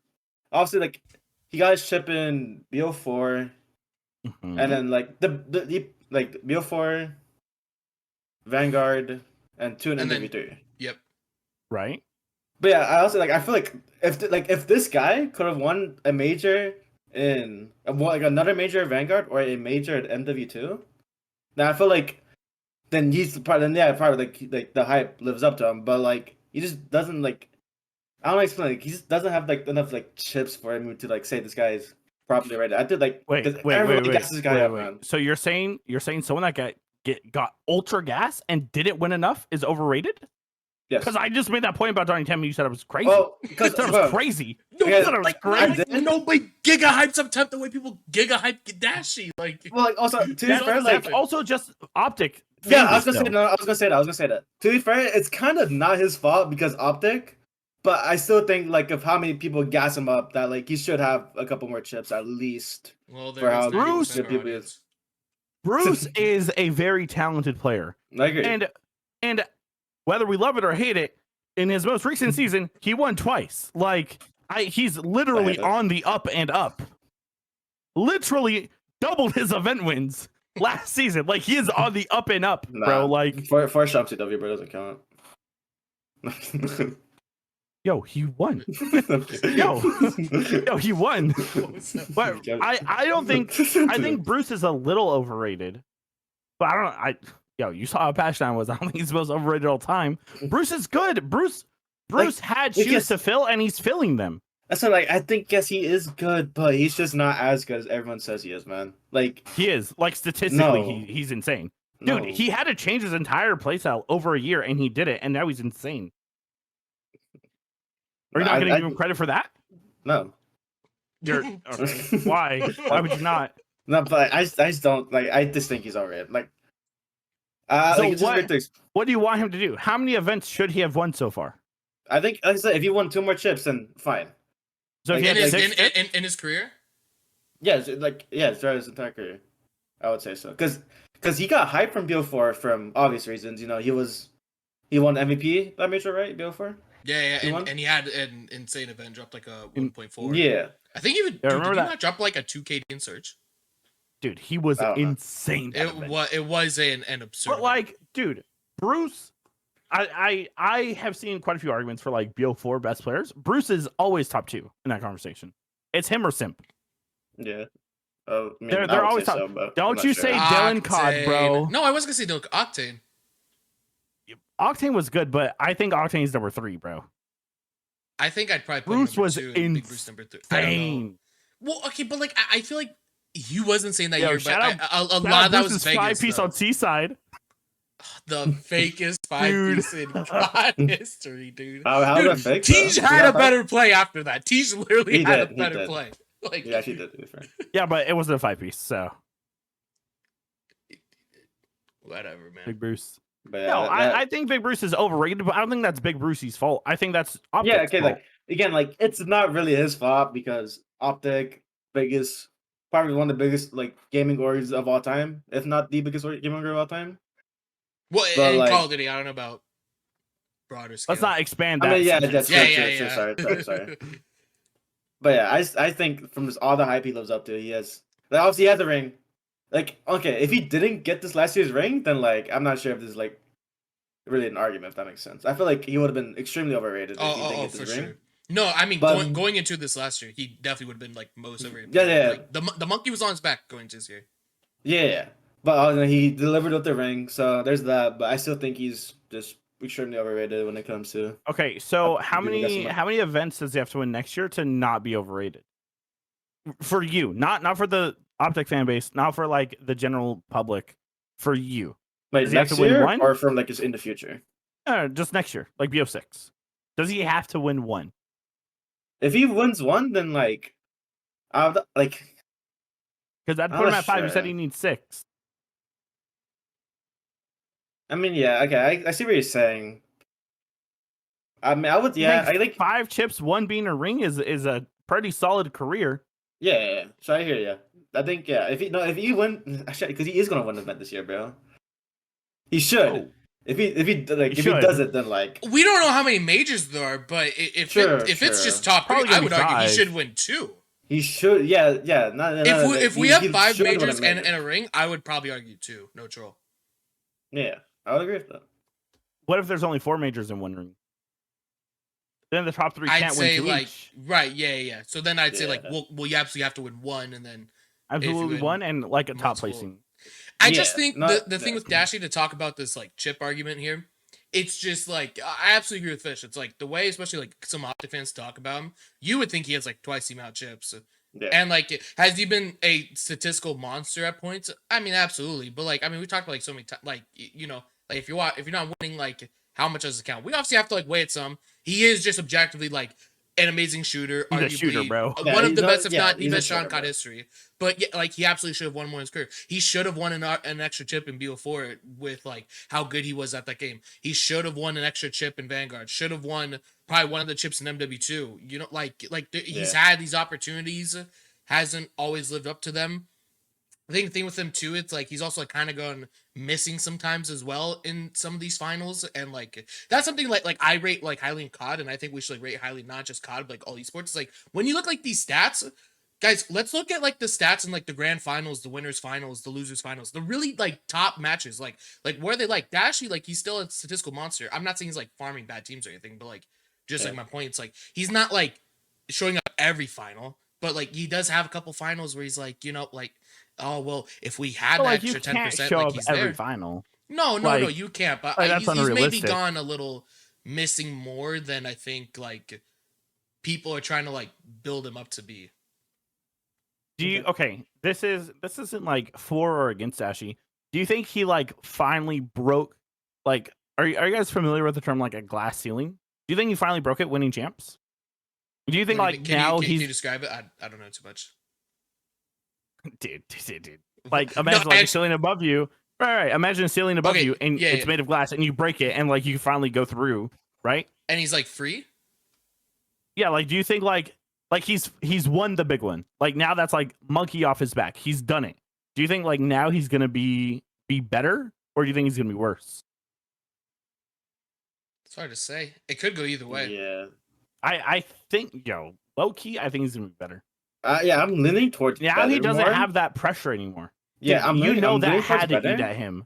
Obviously, like he got his chip in BO4, and then like the like BO4, Vanguard, and 2 in MW3. Yep. Right. But yeah, I also I feel like if this guy could have won a major in another major at Vanguard or a major at MW2, then I feel like then he's probably like the hype lives up to him. But like he just doesn't like. I don't explain. Like, he just doesn't have like enough like chips for him to like say this guy is properly rated. I did like wait. This guy out, man. So you're saying someone that got ultra gas and didn't win enough is overrated? Yes. Because I just made that point about Johnny Temp and you said it was crazy. Well, because it was crazy. No, you said it was crazy. Nobody giga hypes up Temp the way people giga hype Dashy. Like, well, like also to be fair, like also just Optic. Yeah, I was gonna say that. To be fair, it's kind of not his fault because Optic. But I still think like of how many people gas him up that like he should have a couple more chips at least. Well, for how Bruce is a very talented player. I agree. And whether we love it or hate it, in his most recent season, he won twice. Like he's literally on the up and up. Literally doubled his event wins last season. Like he is on the up and up, bro. Like for Shop CW, bro, doesn't count. Yo, he won. yo, he won. But I don't think I think Bruce is a little overrated. But you saw how passionate I was. I don't think he's the most overrated all time. Bruce is good. Bruce had shoes to fill and he's filling them. That's what I think he is good, but he's just not as good as everyone says he is, man. Like he is. Like statistically, he's insane. Dude, he had to change his entire playstyle over a year and he did it, and now he's insane. Are you not going to give him credit for that? No. Okay. Why? Why would you not? No, but I just don't like. I just think he's alright. Like, what do you want him to do? How many events should he have won so far? I think, like I said, if he won 2 more chips, then fine. So like, in his career, throughout his entire career, I would say so. Because he got hyped from BO4 from obvious reasons. You know, he won MVP that major, right? BO4. Yeah, and he had an insane event, dropped like a 1.4. Yeah, I think even did he not drop like a 2K in search? Dude, he was insane. It was an absurd. But like, dude, Bruce, I have seen quite a few arguments for like BO4 best players. Bruce is always top 2 in that conversation. It's him or Simp. Yeah. They're always top. Don't you say Dylan Cod, bro? No, I was gonna say Dylan Octane. Octane was good, but I think Octane's number 3, bro. I think I'd probably put Bruce was insane. Big Bruce number 3. I don't know. Well, okay, but like I feel like he was insane that year, but a lot of that was Vegas. 5-piece on Seaside. The fakest 5-piece in COD history, dude. How dude, fake, Tej had a better play after that. Tej literally had a better play. Like, yeah, he did. Yeah, but it wasn't a 5-piece, so whatever, man. Big Bruce. But yeah, no, I think Big Bruce is overrated, but I don't think that's Big Brucey's fault. I think that's Optic's fault. Like again, like it's not really his fault because Optic, probably one of the biggest like gaming orgs of all time, if not the biggest gaming org of all time. Well, in like, Call of Duty, I don't know about broader scale. Let's not expand that. I mean, that's true. Sorry. But yeah, I think from just all the hype he lives up to, he has. Like, obviously, he has a ring. Like, okay, if he didn't get this last year's ring, then like I'm not sure if this is like really an argument, if that makes sense. I feel like he would have been extremely overrated if he didn't get For this ring. sure. No, I mean But going into this last year, he definitely would have been like most overrated yeah, player. yeah, Like the monkey was on his back going into this year. yeah. But he delivered with the ring, so there's that. But I still think he's just extremely overrated when it comes to. Okay, so How how many events does he have to win next year to not be overrated? For you, not for the Optic fan base, not for like the general public. For you, Wait, does he have next to win year one? or from like just in the future? Just next year, like BO6. Does he have to win one? If he wins one, then like, like Because I'd I'm put him not at 5. You said sure. he needs 6. I mean, yeah, okay, I see what you're saying. I mean, I would, You yeah, think I think, 5 chips, 1 being a ring is a pretty solid career. yeah. So I hear you. I think, yeah, if he win, actually, because he is gonna win the event this year, bro. He should. Oh, If he should. does it, then like, We don't know how many majors there are, but if it's sure. just top 3, Probably I gonna be would argue he 5. should win 2. He should, yeah. If we have he 5 should win a majors and major. a ring, I would probably argue 2. No troll. Yeah, I would agree with that. What if there's only 4 majors in 1 ring? Then the top 3 can't win 2 each. Right, yeah. So then I'd say like, Yeah. well, you absolutely have to win 1, and then Absolutely if you 1 win and like a top multiple. placing. I Yeah, just think not the thing that. with Dashy, to talk about this like chip argument here, it's just like I absolutely agree with Fish. It's like the way, especially like some Optic fans talk about him, you would think he has like twice the amount of chips. Yeah. And like, has he been a statistical monster at points? I mean, absolutely. But like, I mean, we talked about like so many times, like like if you're not winning, like how much does it count? We obviously have to like weigh it some. He is just objectively like an amazing shooter, He's a arguably shooter, bro. Yeah, one of he's the not- best, if yeah, not the he's a best shot in shooter, COD bro. history. But yeah, like he absolutely should have won more in his career. He should have won an extra chip in BO4 with like how good he was at that game. He should have won an extra chip in Vanguard. Should have won probably one of the chips in MW2. You know, he's had these opportunities, hasn't always lived up to them. I think the thing with him too, it's like he's also like kind of gone missing sometimes as well in some of these finals, and like that's something like I rate like highly in COD, and I think we should like rate highly not just COD but like all esports. It's like when you look like these stats, guys, let's look at like the stats in like the grand finals, the winners finals, the losers finals, the really like top matches, like where they like Dashy, like he's still a statistical monster. I'm not saying he's like farming bad teams or anything, but like just like my point, it's like he's not like showing up every final, but like he does have a couple finals where he's like, like, oh well, if we had But, that like, you extra can't 10%, show like up he's every there. final. No, Like, you can't. But that's he's maybe unrealistic. gone a little missing more than I think like people are trying to like build him up to be. Do you this isn't like for or against Dashy. Do you think he like finally broke, like, are you guys familiar with the term like a glass ceiling? Do you think he finally broke it winning champs? Do you think like now can he's you describe it? I don't know too much. dude. Like imagine a ceiling above you. Right. Imagine a ceiling above you and it's made of glass and you break it and like you finally go through, right? And he's like free? Yeah, like do you think like he's won the big one? Like now that's like monkey off his back. He's done it. Do you think like now he's gonna be better, or do you think he's gonna be worse? It's hard to say. It could go either way. Yeah. I think low key, I think he's gonna be better. Yeah, I'm leaning towards. Now he doesn't have that pressure anymore. Yeah, Dude, I'm that had to eat at him.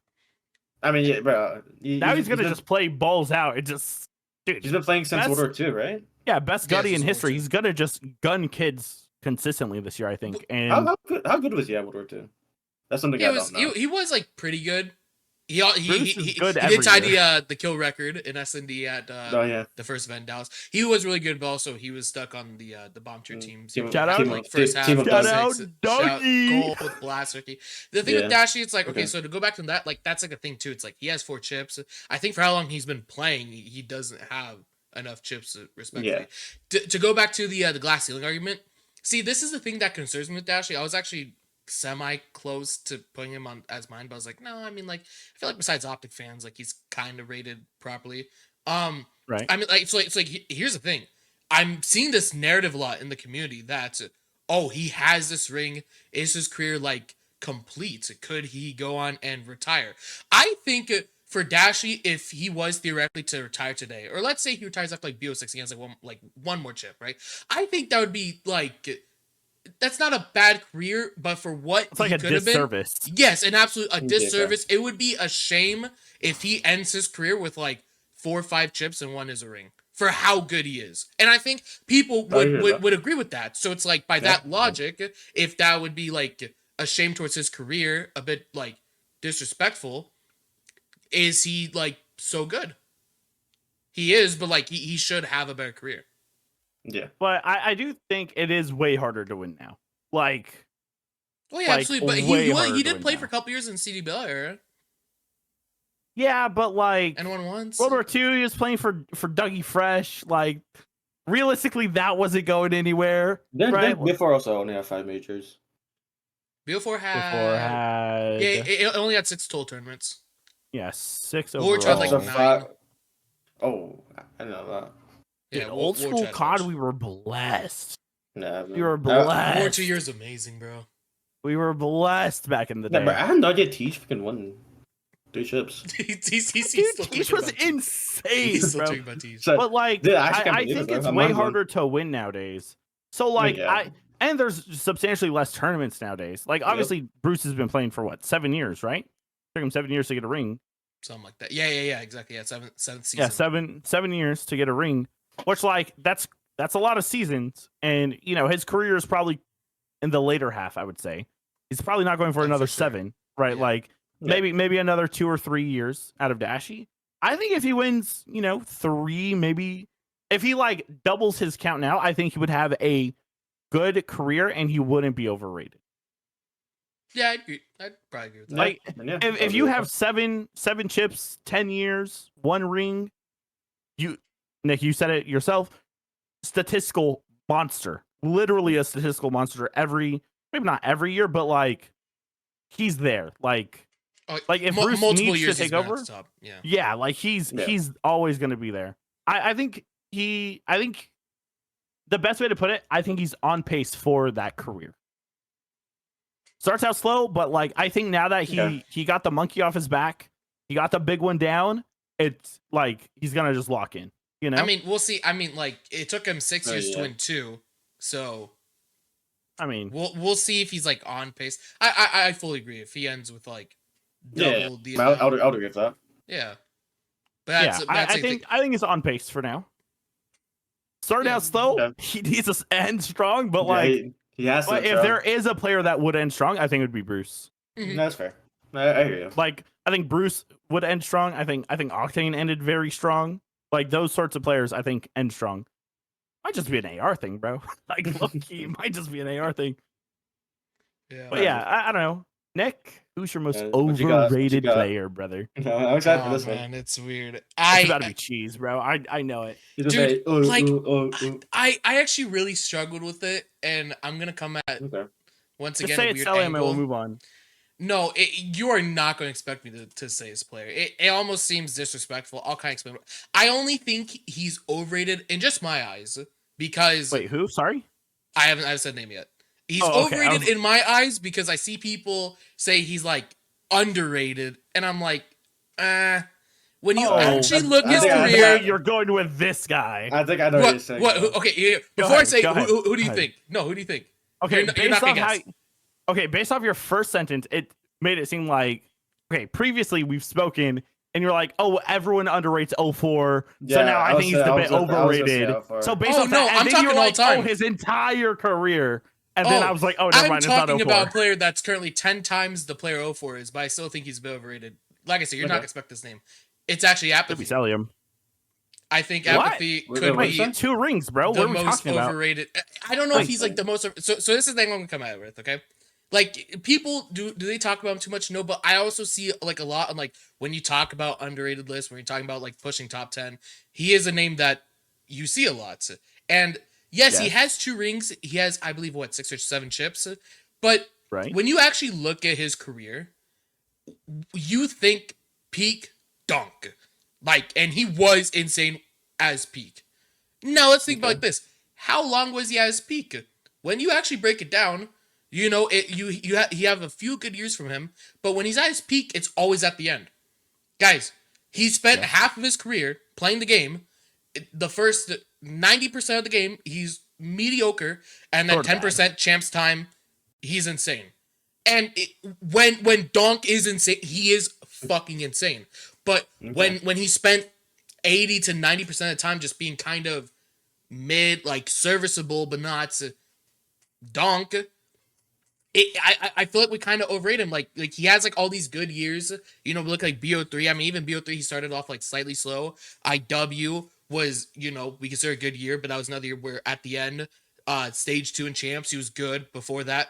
I mean, yeah, bro. Now he's gonna just play balls out. It just, dude. He's been playing since World War II, right? Yeah, best gutty in history. II. He's gonna just gun kids consistently this year, I think. And how good was he at World War II? That's something I don't know. He was like pretty good. He good did tie the kill record in S&D at the first event in Dallas. He was really good, but also he was stuck on the bomb tier teams. Shout out, first half, shout out, Doggy. goal with Blaster key. The thing with Dashy, it's like okay, so to go back to that, like that's like a thing too. It's like he has 4 chips. I think for how long he's been playing, he doesn't have enough chips, respectively. To go back to the glass ceiling argument. See, this is the thing that concerns me with Dashy. I was actually semi close to putting him on as mine, but I was like, no, I mean, like, I feel like besides Optic fans, like he's kind of rated properly. Right. I mean, like, it's like here's the thing. I'm seeing this narrative a lot in the community that, oh, he has this ring. Is his career like complete? Could he go on and retire? I think for Dashy, if he was theoretically to retire today, or let's say he retires after like BO6, he has like one more chip, right? I think that would be like that's not a bad career, but for what It's like he a could have been, disservice. yes, an absolute a Yeah. disservice. It would be a shame if he ends his career with like 4 or 5 chips and one is a ring for how good he is. And I think people would agree with that. So it's like by that logic, if that would be like a shame towards his career, a bit like disrespectful, is he like so good? He is, but like he should have a better career. Yeah. But I do think it is way harder to win now. Like, oh yeah, like, absolutely. But way he harder to did win play now. for a couple years in CDBL era yeah, but like and won once. World War II, he was playing for Dougie Fresh. Like, realistically, that wasn't going anywhere. Right? Before also only had 5 majors. Before Before had yeah, it only had 6 total tournaments. yeah, 6 War tried overall. like 9. Oh, I know that. Dude, Yeah, old school tried COD, much. we were blessed. Yeah, We were blessed. War 2 years amazing, bro. We were blessed back in the day. Yeah, but I had no idea Teach freaking won 3 chips. Dude, Teach was insane, He's still bro. talking about Teach. So, But like, dude, I think it's way harder to win nowadays. So like, Yeah. and there's substantially less tournaments nowadays. Like, obviously, Bruce has been playing for what, 7 years, right? Took him 7 years to get a ring. Something like that. Yeah, exactly. Yeah, seventh season. Yeah, seven years to get a ring. Which like that's a lot of seasons, and you know his career is probably in the later half. I would say he's probably not going for another for sure. 7, right? Yeah. Like maybe another 2 or 3 years out of Dashy. I think if he wins, 3, maybe if he like doubles his count now, I think he would have a good career and he wouldn't be overrated. Yeah, I'd probably agree with that. Like if you have seven chips, 10 years, 1 ring, Nick, you said it yourself, statistical monster. Literally a statistical monster maybe not every year, but like he's there. Like if Bruce needs to take over, yeah, like he's always going to be there. I think the best way to put it, I think he's on pace for that career. Starts out slow, but like I think now that he got the monkey off his back, he got the big one down, it's like he's gonna just lock in. I mean, we'll see. I mean, like it took him 6 years to win 2, so I mean, we'll see if he's like on pace. I fully agree if he ends with like double the amount. I'll agree with that. Yeah, but that's I think he's on pace for now. Started out slow, he needs to end strong, but like he has to. But if there is a player that would end strong, I think it would be Bruce. Mm-hmm. That's fair. I hear you. Like I think Bruce would end strong. I think Octane ended very strong. Like those sorts of players, I think end strong. Might just be an AR thing, bro. Like low-key, it might just be an AR thing. Yeah. But yeah, I don't know. Nick, who's your most overrated player, brother? I'm excited for this one. Man, it's weird. It's about to be cheese, bro. I know it. Dude, I actually really struggled with it, and I'm gonna come at once again. Just say a it's weird Sellium angle. and we'll move on. No, you are not going to expect me to say his player. It almost seems disrespectful. I'll kind of explain. I only think he's overrated in just my eyes because. Wait, who? Sorry, I haven't said name yet. He's overrated in my eyes because I see people say he's like underrated, and I'm like, when you actually look his career, you're going with this guy. I think I know what you're saying. Okay, before I say who do you think? No, who do you think? Okay, based off your first sentence, it made it seem like previously we've spoken, and you're like, oh, everyone underrates 04, so now I think he's a bit overrated. So based off that, and then you're like, oh, his entire career. And then I was like, oh, never mind, it's not 04. I'm talking about a player that's currently 10 times the player 04 is, but I still think he's a bit overrated. Like I said, you're not going to expect this name. It's actually Apathy. Could be Sellium. I think Apathy could be 2 rings, bro. The most overrated. I don't know if he's like the most. So this is the thing I'm going to come out with, okay? Like, people, do they talk about him too much? No, but I also see like a lot on like when you talk about underrated lists, when you're talking about like pushing top 10, he is a name that you see a lot. And yes, he has 2 rings. He has, I believe, 6 or 7 chips. But when you actually look at his career, you think peak dunk. Like, and he was insane as peak. Now let's think about like this. How long was he as peak? When you actually break it down, you know, you have a few good years from him, but when he's at his peak, it's always at the end. Guys, he spent half of his career playing the game. The first 90% of the game, he's mediocre, and then 10% champs time, he's insane. And when Donk is insane, he is fucking insane. But when he spent 80 to 90% of the time just being kind of mid, like serviceable, but not Donk, I feel like we kind of overrate him. Like he has like all these good years. You know, look like BO3. I mean, even BO3 he started off like slightly slow. IW was, you know, we consider a good year, but that was another year where at the end, stage 2 in champs, he was good. Before that,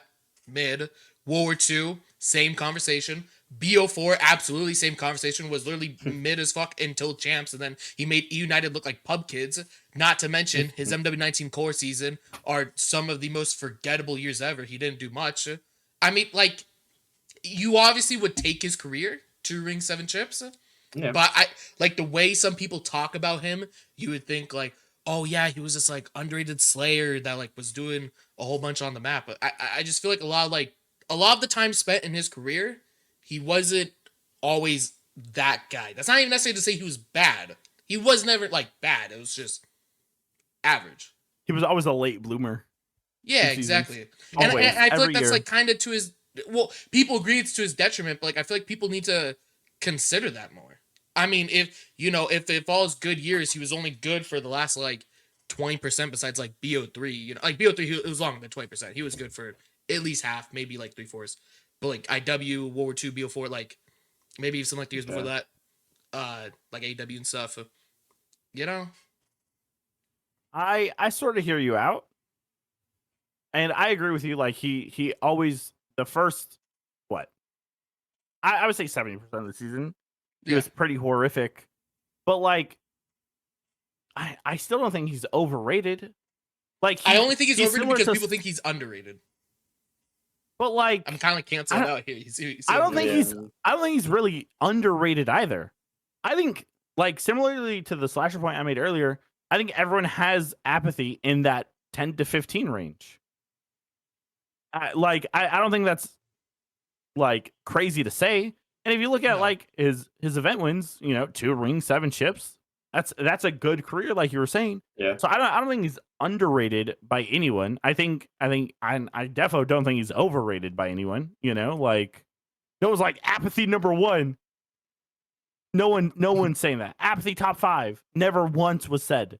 mid. World War 2, same conversation. BO4, absolutely same conversation, was literally mid as fuck until champs, and then he made United look like pub kids. Not to mention his MW19 core season are some of the most forgettable years ever. He didn't do much. I mean, like, you obviously would take his career to ring 7 chips, but I like the way some people talk about him, you would think like, oh yeah, he was this like underrated slayer that like was doing a whole bunch on the map. But I just feel like a lot of the time spent in his career, he wasn't always that guy. That's not even necessarily to say he was bad. He was never like bad. It was just average. He was always a late bloomer. Yeah, exactly. And I feel like that's like kind of to his. Well, people agree it's to his detriment, but like I feel like people need to consider that more. I mean, if you know, if all his good years, he was only good for the last like 20%. Besides like BO3, you know, like BO3, it was longer than 20%. He was good for at least half, maybe like 3/4. But like IW, World War II, BO4, like maybe some like the years before that, like AW and stuff. You know, I sort of hear you out, and I agree with you. Like he always the first what I would say 70% of the season he was pretty horrific, but like I still don't think he's overrated. Like I only think he's overrated because people think he's underrated. But like I'm kind of canceling out here. I don't think he's really underrated either. I think like similarly to the slasher point I made earlier, I think everyone has Apathy in that 10 to 15 range. I don't think that's like crazy to say. And if you look at like his event wins, you know, 2 rings, 7 chips, that's a good career, like you were saying. Yeah. So I don't think he's underrated by anyone. I definitely don't think he's overrated by anyone. You know, like no one's like Apathy #1. No one's saying that. Apathy top 5 never once was said.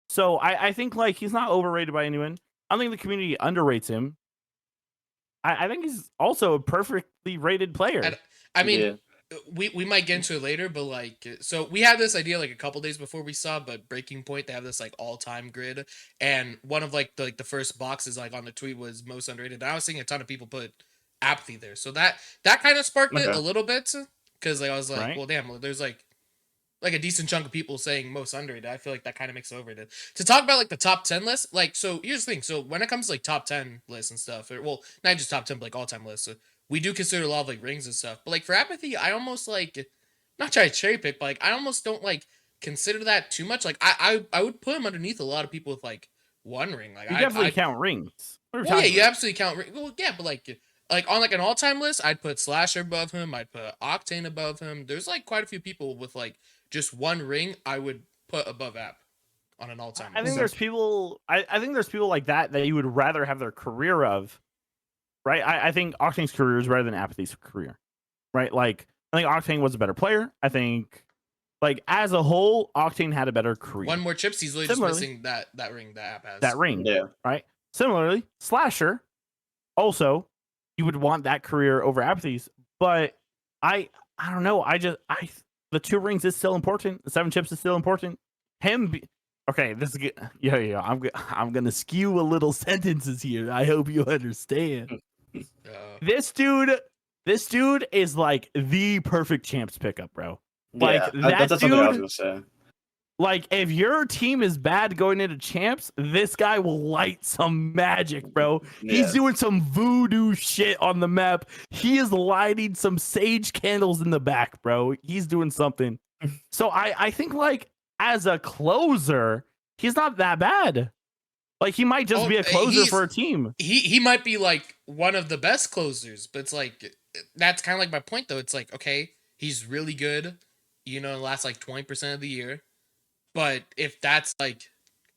So I think like he's not overrated by anyone. I don't think the community underrates him. I think he's also a perfectly rated player. I mean, we might get into it later, but like, so we had this idea like a couple days before we saw, but Breaking Point, they have this like all-time grid, and one of like the first boxes like on the tweet was most underrated. And I was seeing a ton of people put Apathy there, so that kind of sparked it a little bit, because like I was like, well, damn, there's like a decent chunk of people saying most underrated. I feel like that kind of makes it overrated. To talk about like the top 10 list, like, so here's the thing. So when it comes to like top 10 lists and stuff, or well, not just top 10, but like all-time lists, we do consider a lot of like rings and stuff. But like for Apathy, I almost like, not try to cherry pick, but like I almost don't like consider that too much. Like I would put him underneath a lot of people with like 1 ring. Like you definitely count rings. Well, yeah, you absolutely count rings. Well, yeah, but like on like an all-time list, I'd put Slasher above him. I'd put Octane above him. There's like quite a few people with like just 1 ring I would put above App on an all-time list. I think there's people I think there's people like that you would rather have their career of, right? I think Octane's career is better than Apathy's career, right? Like I think Octane was a better player. I think like as a whole, Octane had a better career. 1 more chips, he's literally just missing that ring that App has. That ring, right? Similarly, Slasher, also, you would want that career over Apathy's, but I don't know. The 2 rings is still important. The 7 chips is still important. Okay, this is I'm gonna skew a little sentences here. I hope you understand. This dude is like the perfect champs pickup, bro. Like that's something I was gonna say. Like if your team is bad going into champs, this guy will light some magic, bro. He's doing some voodoo shit on the map. He is lighting some sage candles in the back, bro. He's doing something. So I think like as a closer, he's not that bad. Like he might just be a closer for a team. He might be like one of the best closers, but it's like that's kind of like my point though. It's like, okay, he's really good. in the last like 20% of the year. But if that's like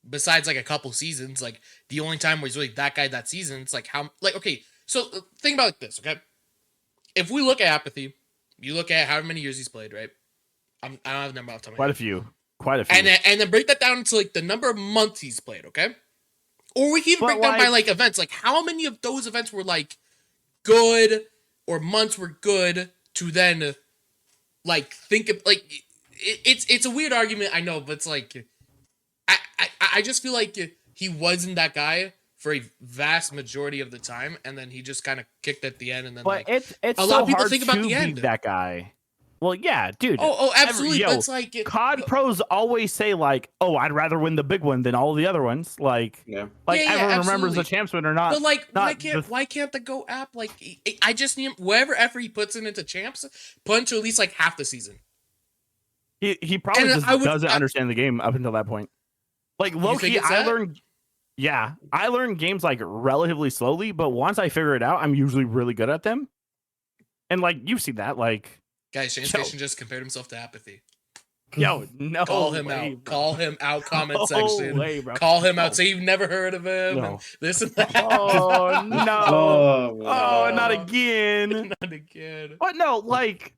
besides like a couple seasons, like the only time where he's really that guy that season, it's like how like okay. So think about like this, okay? If we look at Apathy, you look at how many years he's played, right? I don't have a number off the top of my head. Quite a few. And then break that down to like the number of months he's played, okay? Or we can even break down by like events, like how many of those events were like good or months were good to then like think of like it's a weird argument, I know, but it's like I just feel like he wasn't that guy for a vast majority of the time, and then he just kind of kicked at the end, and then but like it's a so lot of people hard think about to the be end. that guy. Well, yeah, dude. Oh, absolutely. But it's like COD pros always say like, "Oh, I'd rather win the big one than all the other ones." Like, everyone remembers the champs win or not. But like, why can't the Go app like? I just need whatever effort he puts into champs, put into at least like half the season. He probably just doesn't understand the game up until that point. Like low-key, I learned games like relatively slowly, but once I figure it out, I'm usually really good at them. And like you've seen that, like guys, Shane Station just compared himself to Apathy. Yo, no, call him out. Bro. Call him out. Comment section. Call him out. Say you've never heard of him. And this and that. Oh no! Oh, not again! Not again. But no, like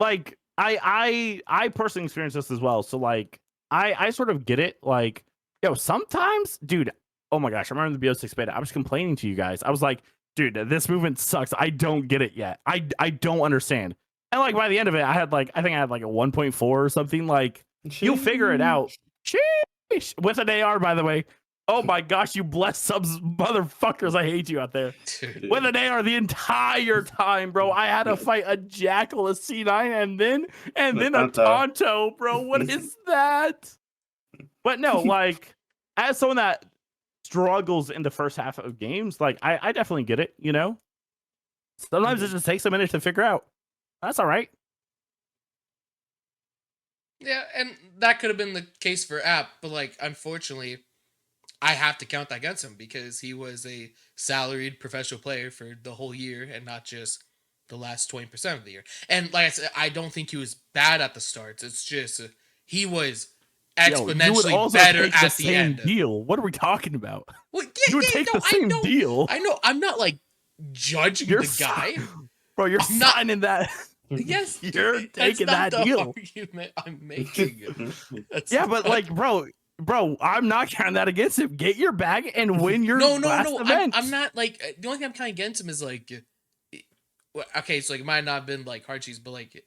I personally experienced this as well. So like I sort of get it. Like, yo, sometimes, dude. Oh my gosh, I remember the BO6 beta. I was complaining to you guys. I was like, dude, this movement sucks. I don't get it yet. I don't understand. And like by the end of it, I think I had like a 1.4 or something. Like, you'll figure it out. Sheesh. With an AR, by the way. Oh my gosh, you blessed subs motherfuckers. I hate you out there. Dude. With an AR the entire time, bro. I had to fight a Jackal, a C9, and then a Tonto, bro. What is that? But no, like, as someone that struggles in the first half of games, like I definitely get it, you know? Sometimes it just takes a minute to figure out. That's all right. Yeah, and that could have been the case for App, but like unfortunately, I have to count that against him because he was a salaried professional player for the whole year and not just the last 20% of the year. And like I said, I don't think he was bad at the starts. It's just he was exponentially better at the end. Deal. What are we talking about? Well, you would take the same deal. I know. I'm not like judging the guy. Bro, you're signing that. Yes, you're taking that deal. Argument I'm making. Yeah, but like, bro, I'm not counting that against him. Get your bag and win your last event. I'm not like the only thing I'm counting against him is like, okay, so like it might not have been like hard cheese, but like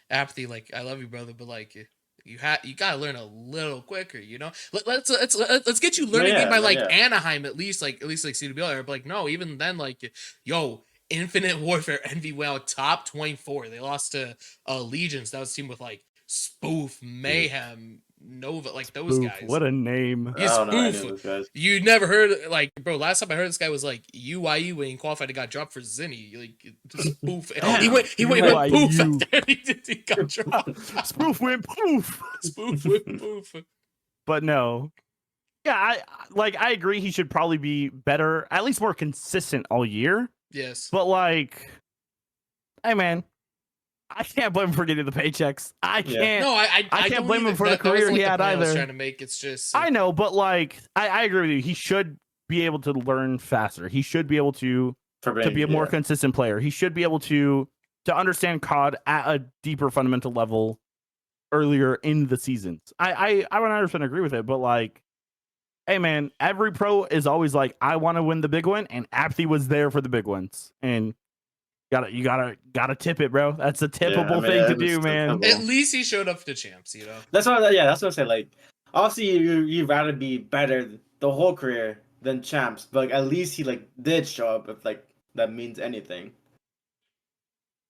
Apathy. Like I love you, brother, but like you gotta learn a little quicker, you know. Let's get you learning by like Anaheim at least like CWL, but like no, even then like yo. Infinite Warfare NV WoW top 24. They lost to Allegiance. That was a team with like Spoof, Mayhem, Nova, like those guys. What a name. Yeah, Spoof. You never heard like bro, last time I heard this guy was like UYU when he qualified and got dropped for Zinni. Like Spoof. He went poof after he got dropped. Spoof went poof. Spoof went poof. But no. Yeah, I agree he should probably be better, at least more consistent all year. Yes. But like, hey man, I can't blame him for getting the paychecks. I can't. No, I can't blame him for the career he had either. I was trying to make it's just. I know, but like, I agree with you. He should be able to learn faster. He should be able to be a more consistent player. He should be able to understand COD at a deeper fundamental level earlier in the seasons. I 100% agree with it, but like, hey man, every pro is always like, I want to win the big one, and Apathy was there for the big ones, and you gotta tip it, bro. That's a tippable thing to do, man. At least he showed up to champs, you know. That's what I say. Like, obviously, you'd rather be better the whole career than champs, but like, at least he like did show up if like that means anything.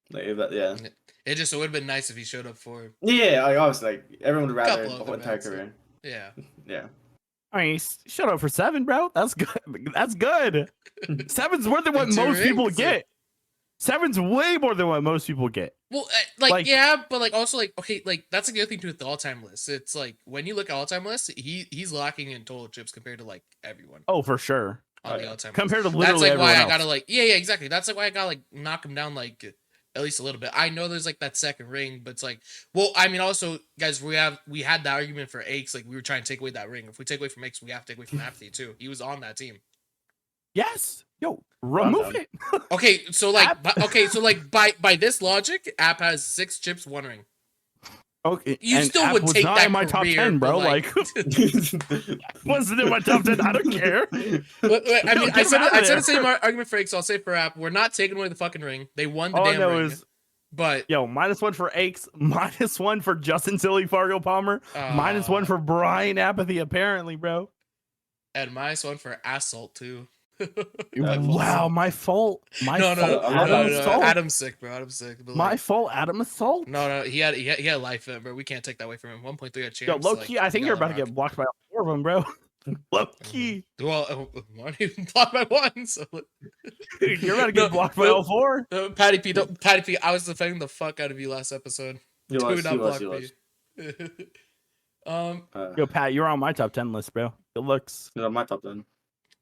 Like if that, It would have been nice if he showed up for. Yeah, like obviously, like everyone would rather the whole entire career. Yeah. Yeah. I mean, he showed up for 7, bro. That's good. That's good. 7's more than what most people get. 7's way more than what most people get. Well, like yeah, but like also like okay, like that's a good thing too with the all-time list. It's like when you look at all-time lists, he's lacking in total chips compared to like everyone. Oh, for sure. On the all-time compared list. to literally that's like why everyone I gotta else. like exactly. That's like why I gotta like knock him down like at least a little bit. I know there's like that second ring, but it's like, well, I mean, also, guys, we had that argument for Aches. Like we were trying to take away that ring. If we take away from Aches, we have to take away from Apathy too. He was on that team. Yes. Yo, remove it. Okay, so like, by this logic, App has 6 chips, 1 ring. Okay, you still would take that in my top 10, bro. Like, wasn't in my top 10. I don't care. I mean, I said the same argument for Aches. So I'll say for App, we're not taking away the fucking ring. They won the damn ring. But yo, -1 for Aches, -1 for Justin Silly Fargo Palmer, -1 for Brian Apathy, apparently, bro. And -1 for Assault too. Wow, my fault. No, Adam's sick, bro. Adam's sick. My fault, Adam Assault. No, he had life, bro. We can't take that away from him. 1.3 at champs. Yo, low key, I think you're about to get blocked by all 4 of them, bro. Low key. Well, why don't you block by 1? So you're about to get blocked by all 4. Patty P, I was defending the fuck out of you last episode. You was. Yo, Pat, you're on my top 10 list, bro. Good looks. You're on my top 10.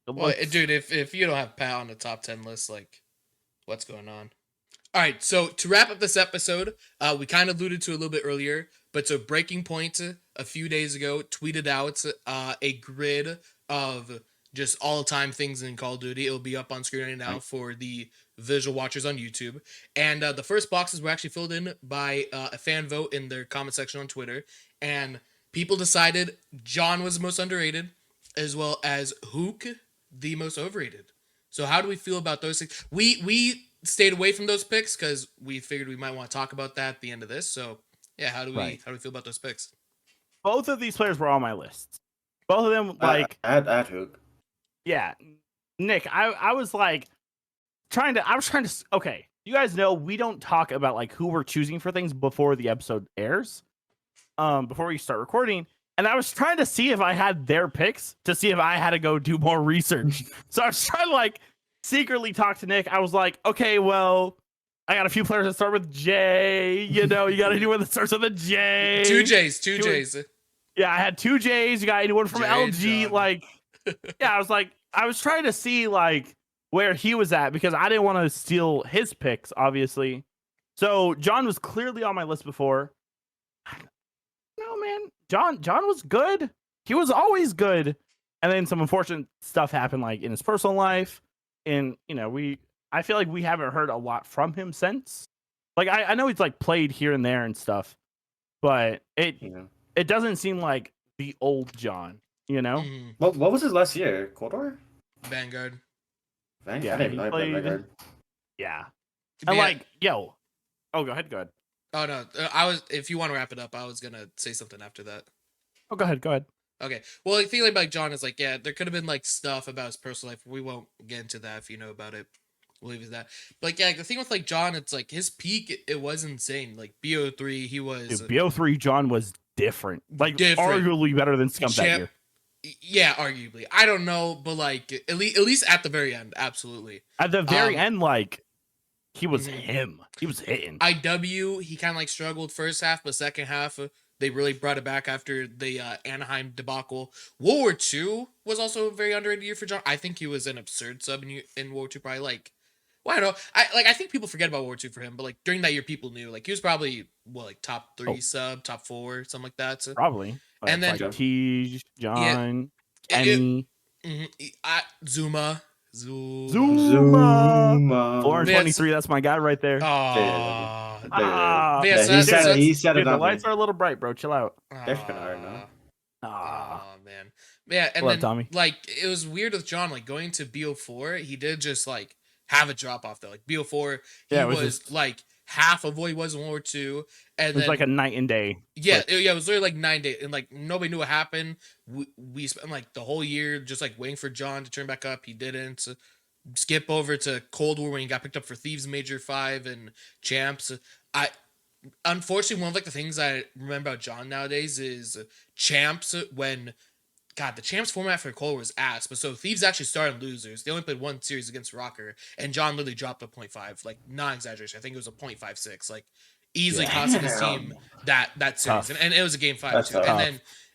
Well, dude, if you don't have Pat on the top 10 list, like, what's going on? All right, so to wrap up this episode, we kind of alluded to a little bit earlier, but so Breaking Point a few days ago tweeted out a grid of just all-time things in Call of Duty. It'll be up on screen right now for the visual watchers on YouTube. And the first boxes were actually filled in by a fan vote in their comment section on Twitter, and people decided John was the most underrated, as well as Huke, the most overrated. So how do we feel about those things? We stayed away from those picks because we figured we might want to talk about that at the end of this. So yeah, how do we feel about those picks? Both of these players were on my list. Both of them, like add Huke. Yeah, Nick, I was like trying to. Okay, you guys know we don't talk about like who we're choosing for things before the episode airs. Before we start recording. And I was trying to see if I had their picks to see if I had to go do more research. So I was trying to like secretly talk to Nick. I was like, okay, well, I got a few players that start with J. You know, you got to do one that starts with a J. 2 J's. Yeah, I had 2 J's. You got anyone from LG? John. Like, yeah, I was trying to see like where he was at because I didn't want to steal his picks, obviously. So John was clearly on my list before. No, man. John was good. He was always good. And then some unfortunate stuff happened like in his personal life. And, you know, I feel like we haven't heard a lot from him since. Like I know he's like played here and there and stuff, but it doesn't seem like the old John, you know? What was his last year? Cold War? Vanguard. Yeah, I didn't know Vanguard. Yeah. And like, yo. Oh, go ahead. Oh no, if you want to wrap it up, I was gonna say something after that. Oh, go ahead. Okay. Well, I feel like John is like, yeah, there could have been like stuff about his personal life. We won't get into that if you know about it. We'll leave it that. But like, yeah, the thing with like John, it's like his peak, it was insane. Like BO3, he was. Dude, BO3 John was different. Like arguably better than Scump that year. Yeah, arguably. I don't know, but like at least at the very end, absolutely. At the very end, like. He was him. He was hitting. IW, he kind of like struggled first half, but second half, they really brought it back after the Anaheim debacle. World War II was also a very underrated year for John. I think he was an absurd sub in World War II, probably like, well, I don't know. I think people forget about World War II for him, but like during that year, people knew. Like he was probably, like top 3 sub, top 4, something like that. So. Probably. And then Tej, John, Emmy. Zuma. 423, that's my guy right there. He said it. The lights are a little bright, bro. Chill out. Man. Yeah, and then Tommy. Like it was weird with John, like going to BO4, he did just like have a drop off though. Like BO4, he was like half of what he was in World War II. And it was like a night and day. Yeah, it was literally like 9 days. And like nobody knew what happened. We spent like the whole year just like waiting for John to turn back up. He didn't. Skip over to Cold War when he got picked up for Thieves Major 5 and Champs. Unfortunately, one of like the things I remember about John nowadays is Champs when the Champs format for Cold War was ass, but so Thieves actually started losers. They only played 1 series against Rocker, and John literally dropped a 0.5, like non-exaggeration. I think it was a 0.56, like easily costing his team that series, and it was a game 5 too.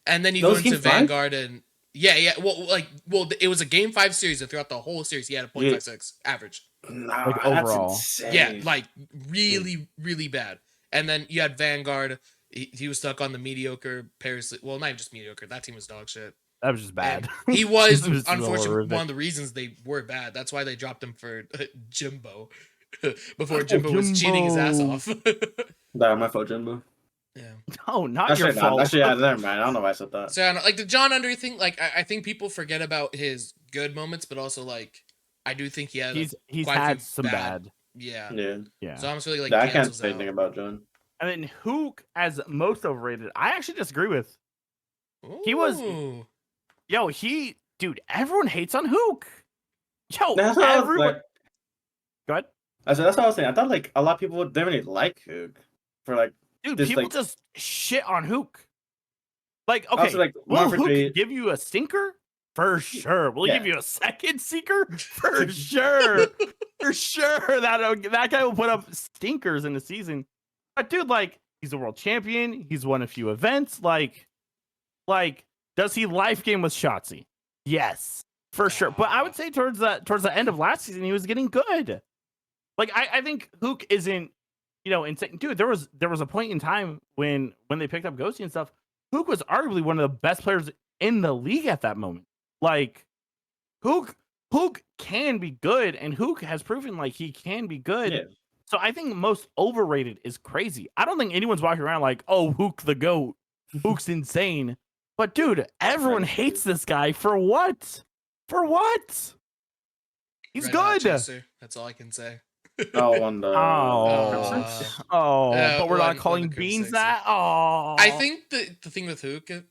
And then you go into Vanguard and Yeah. Well, it was a game 5 series, and throughout the whole series, he had a .56 average. Nah, Like, that's overall. insane. Yeah, like really, really bad. And then you had Vanguard. He was stuck on the mediocre Paris. Well, not even just mediocre. That team was dog shit. That was just bad. And he was, It unfortunately, horrific. one of the reasons they were bad. That's why they dropped him for Jimbo before Jimbo was cheating his ass off. Nah, my fault, Jimbo. Yeah. No, not your fault. Actually, yeah, never mind. I don't know why I said that. So I don't know, like the John Under thing, like I think people forget about his good moments, but also like I do think he had he's quite a had few some bad. Yeah. Yeah. So I'm just really like I can't cancels say anything out. about John. And then Huke as most overrated, I actually disagree with. He was, Ooh. dude, everyone hates on Huke. Yo, That's what I was everyone. like. Go ahead. That's what I was saying. I thought like a lot of people didn't really like Huke for like. Dude, Just, people like- just shit on Huke. Like, okay, Also, like, will 1 for 3. Huke give you a stinker? For sure. Will he Yeah. give you a second sinker? For sure. For sure. That guy will put up stinkers in the season. But dude, like, he's a world champion. He's won a few events. Like, does he life game with Shotzi? Yes, for sure. But I would say towards the end of last season, he was getting good. Like, I think Huke isn't, insane. Dude, there was a point in time when they picked up Ghosty and stuff. Huke was arguably one of the best players in the league at that moment. Like, Huke can be good, and Huke has proven like he can be good. Yeah. So I think most overrated is crazy. I don't think anyone's walking around like, oh, Huke the GOAT. Huke's insane. But dude, everyone hates this guy for what? For what? He's Red Hot good. Chaser, that's all I can say. Oh, on the Yeah, but we're on not the calling Crimson Beans Six. that. Oh, I think the thing with Huke,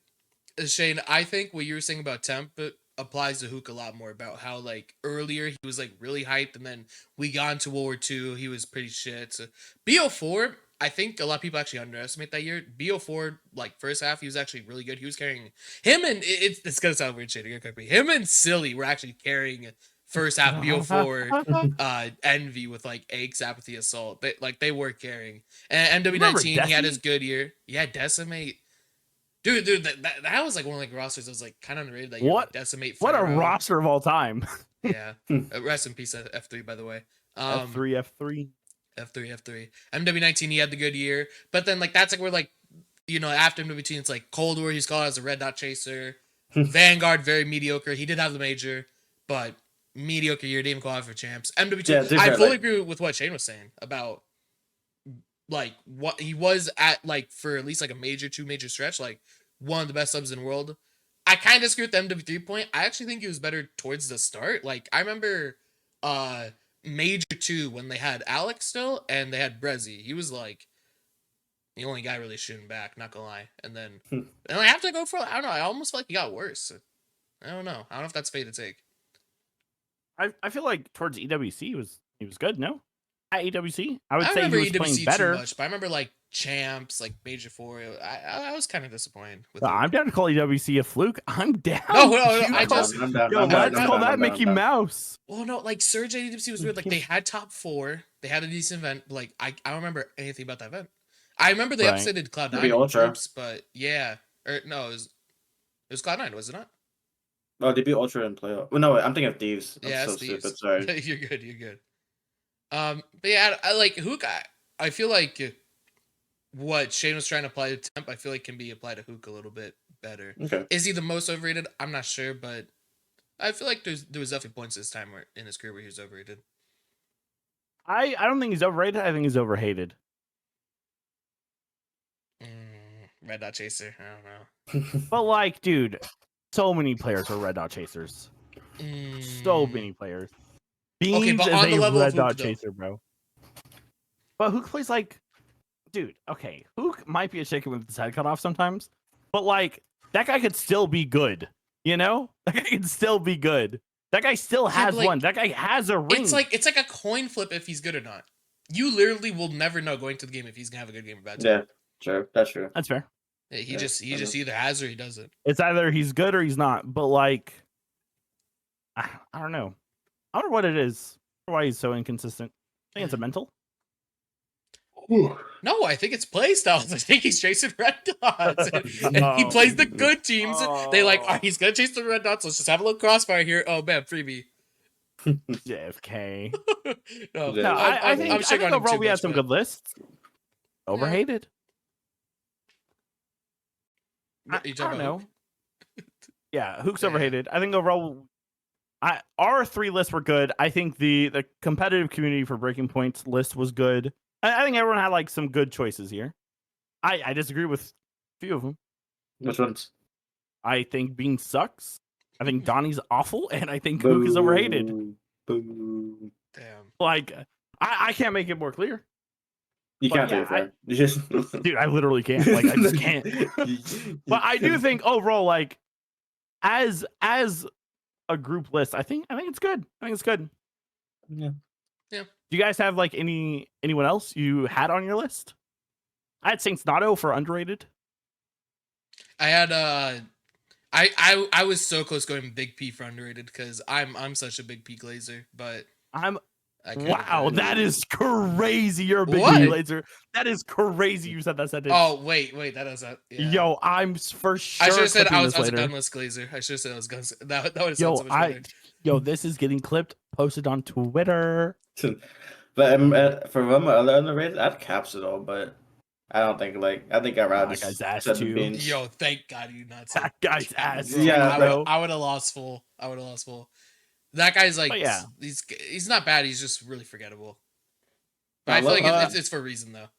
Shane, I think what you were saying about Temp applies to Huke a lot more, about how like earlier he was like really hyped, and then we got into World War II, he was pretty shit. So, BO4, I think a lot of people actually underestimate that year. BO4, like first half, he was actually really good. He was carrying him, and it's gonna sound weird, Shane, quickly. Him and Silly were actually carrying first half BO4 Envy with like Eggs, Apathy, Assault. They were carrying. And MW19, he had his good year. Yeah, Decimate. Dude, that was like one of like rosters that was like kind of underrated. That year, What? like Decimate. What a Pharaoh. roster of all time. Yeah. Rest in peace, F3, by the way. F3. F3. MW19, he had the good year. But then like that's like where like, after MW19, it's like Cold War, he's called as a Red Dot Chaser. Vanguard, very mediocre. He did have the major, but mediocre year, didn't even qualify for champs. MW2, I fully agree with what Shane was saying about like what he was at, like for at least like a 2 major stretch, like one of the best subs in the world. I kind of disagree with the MW3 point. I actually think he was better towards the start. Like I remember Major 2 when they had Alex still and they had Brezzy. He was like the only guy really shooting back, not gonna lie. And then and I have to go for, I don't know, I almost feel like he got worse. I don't know if that's fate to take. I feel like towards EWC he was good. No, at EWC I would say remember he was playing EWC better. too much, but I remember like champs, like Major 4. I was kind of disappointed with I'm down to call EWC a fluke. I'm down. No, I'm down. Let's call that Mickey Mouse. Well, no, like Surge at EWC was weird. Like they had top 4, they had a decent event. But, like I don't remember anything about that event. I remember they upsetted Cloud9 groups, but yeah, or no, it was Cloud9, was it not? Oh, they beat Ultra in playoff. Well, no, I'm thinking of Thieves. Yeah, so Thieves. stupid. Sorry. You're good. But yeah, I like Huke. I feel like what Shane was trying to apply to Temp, I feel like can be applied to Huke a little bit better. Okay. Is he the most overrated? I'm not sure, but I feel like there was definitely points this time in his career where he was overrated. I don't think he's overrated. I think he's overhated. Red Dot Chaser. I don't know. But like, dude, so many players are Red Dot Chasers. So many players. Beans but is on the a level of Red Dot Huke, though. Chaser, bro. But Huke plays like, dude, okay, Huke might be a chicken with his head cut off sometimes, but like, that guy could still be good, you know? That guy can still be good. That guy still has like, one. That guy has a ring. It's like a coin flip if he's good or not. You literally will never know going to the game if he's gonna have a good game or bad time. Yeah, true. That's true. That's fair. He just either has or he doesn't. It's either he's good or he's not. But like, I don't know. I don't know what it is. Why he's so inconsistent. I think it's a mental. No, I think it's play styles. I think he's chasing red dots. And he plays the good teams. They like, oh, he's gonna chase the red dots. Let's just have a little crossfire here. Oh man, freebie. JFK. No, No, I think overall we had some good lists. Overhated. I don't know. Yeah, Huke's overhated. I think overall, our 3 lists were good. I think the competitive community for Breaking Point's list was good. I think everyone had like some good choices here. I disagree with a few of them. Which ones? I think Bean sucks. I think Donnie's awful, and I think Huke is overhated. Boo. Damn. Like, I can't make it more clear. You can't do it fair. Dude, I literally can't. Like, I just can't. But I do think overall, like, as a group list, I think it's good. I think it's good. Yeah. Yeah. Do you guys have like anyone else you had on your list? I had Saints Nato for underrated. I had I was so close going Big P for underrated because I'm such a Big P glazer, but wow, that is crazy. You're a Big P glazer. That is crazy. You said that sentence. Oh wait, that is that. Yeah. Yo, I'm for sure. I should have said I was a gunless glazer. I should have said I was guns. That would have sounded so much better. Yo, this is getting clipped, posted on Twitter. But for one, my other underrated, I'd caps it all, but I don't think I think I'd rather that guy's ass too. Beans. Yo, thank God you not said that guy's ass. Yeah, I would have lost full. That guy's like, he's not bad. He's just really forgettable. But I feel like it's for a reason though.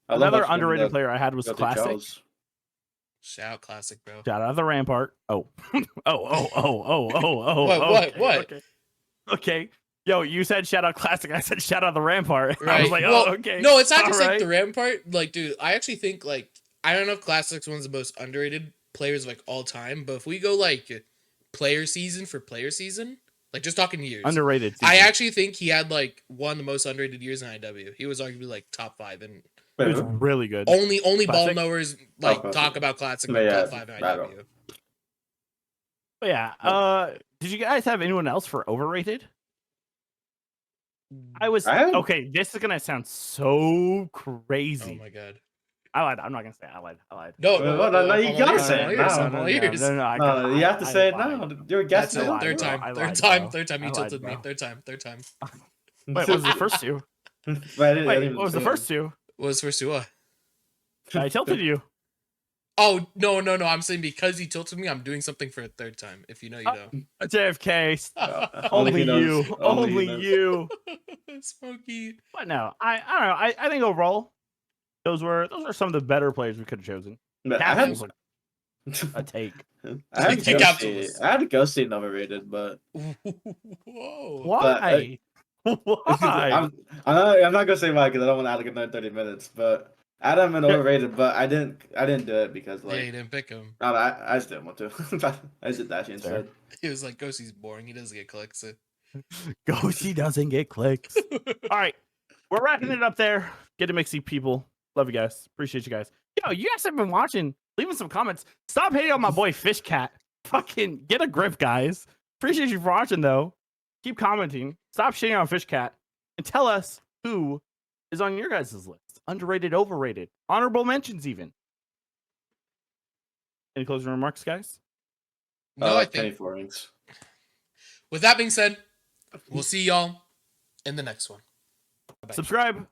Another underrated player I had was Classic. Shout out Classic, bro. Shout out the Rampart. Oh. What? Okay. Yo, you said shout out Classic. I said shout out the Rampart. Right. I was like, well, okay. No, it's not just like the Rampart. Like, dude, I actually think like I don't know if Classic's one of the most underrated players of like all time, but if we go like player season for player season, like just talking years, underrated. I actually think he had like one of the most underrated years in IW. He was arguably like top 5 and it was really good. Only ball knowers like talk about Classic top 5 in IW. But yeah, did you guys have anyone else for overrated? Okay. This is gonna sound so crazy. Oh my god! I lied. I'm not gonna say it. I lied. No, you gotta say it now. No, you have to say it now. You're guessing. Third time. You tilted me. Third time. Wait, what was the first two? Wait, what was the first two? What was the first two? I tilted you. Oh, no. I'm saying because he tilted me, I'm doing something for a third time. If you know, you know. JFK. Only you. Only you. Smokey. But no, I don't know. I think overall, those are some of the better players we could have chosen. Capsules like a take. I had to go see overrated, but whoa. Why? Why? I'm not gonna say why because I don't want to add like another 30 minutes, but Adam and overrated, but I didn't do it because like you didn't pick him. No, I just didn't want to. I just did Dashy instead. He was like, Ghostie's boring. He doesn't get clicks. So. Ghosty doesn't get clicks. All right, we're wrapping it up there. Getting Mixy, people. Love you guys. Appreciate you guys. Yo, you guys have been watching. Leaving some comments. Stop hating on my boy Fish Cat. Fucking get a grip, guys. Appreciate you for watching though. Keep commenting. Stop shitting on Fish Cat and tell us who is on your guys' list. Underrated, overrated, honorable mentions, even. Any closing remarks, guys? No, I think. With that being said, we'll see y'all in the next one. Bye-bye. Subscribe.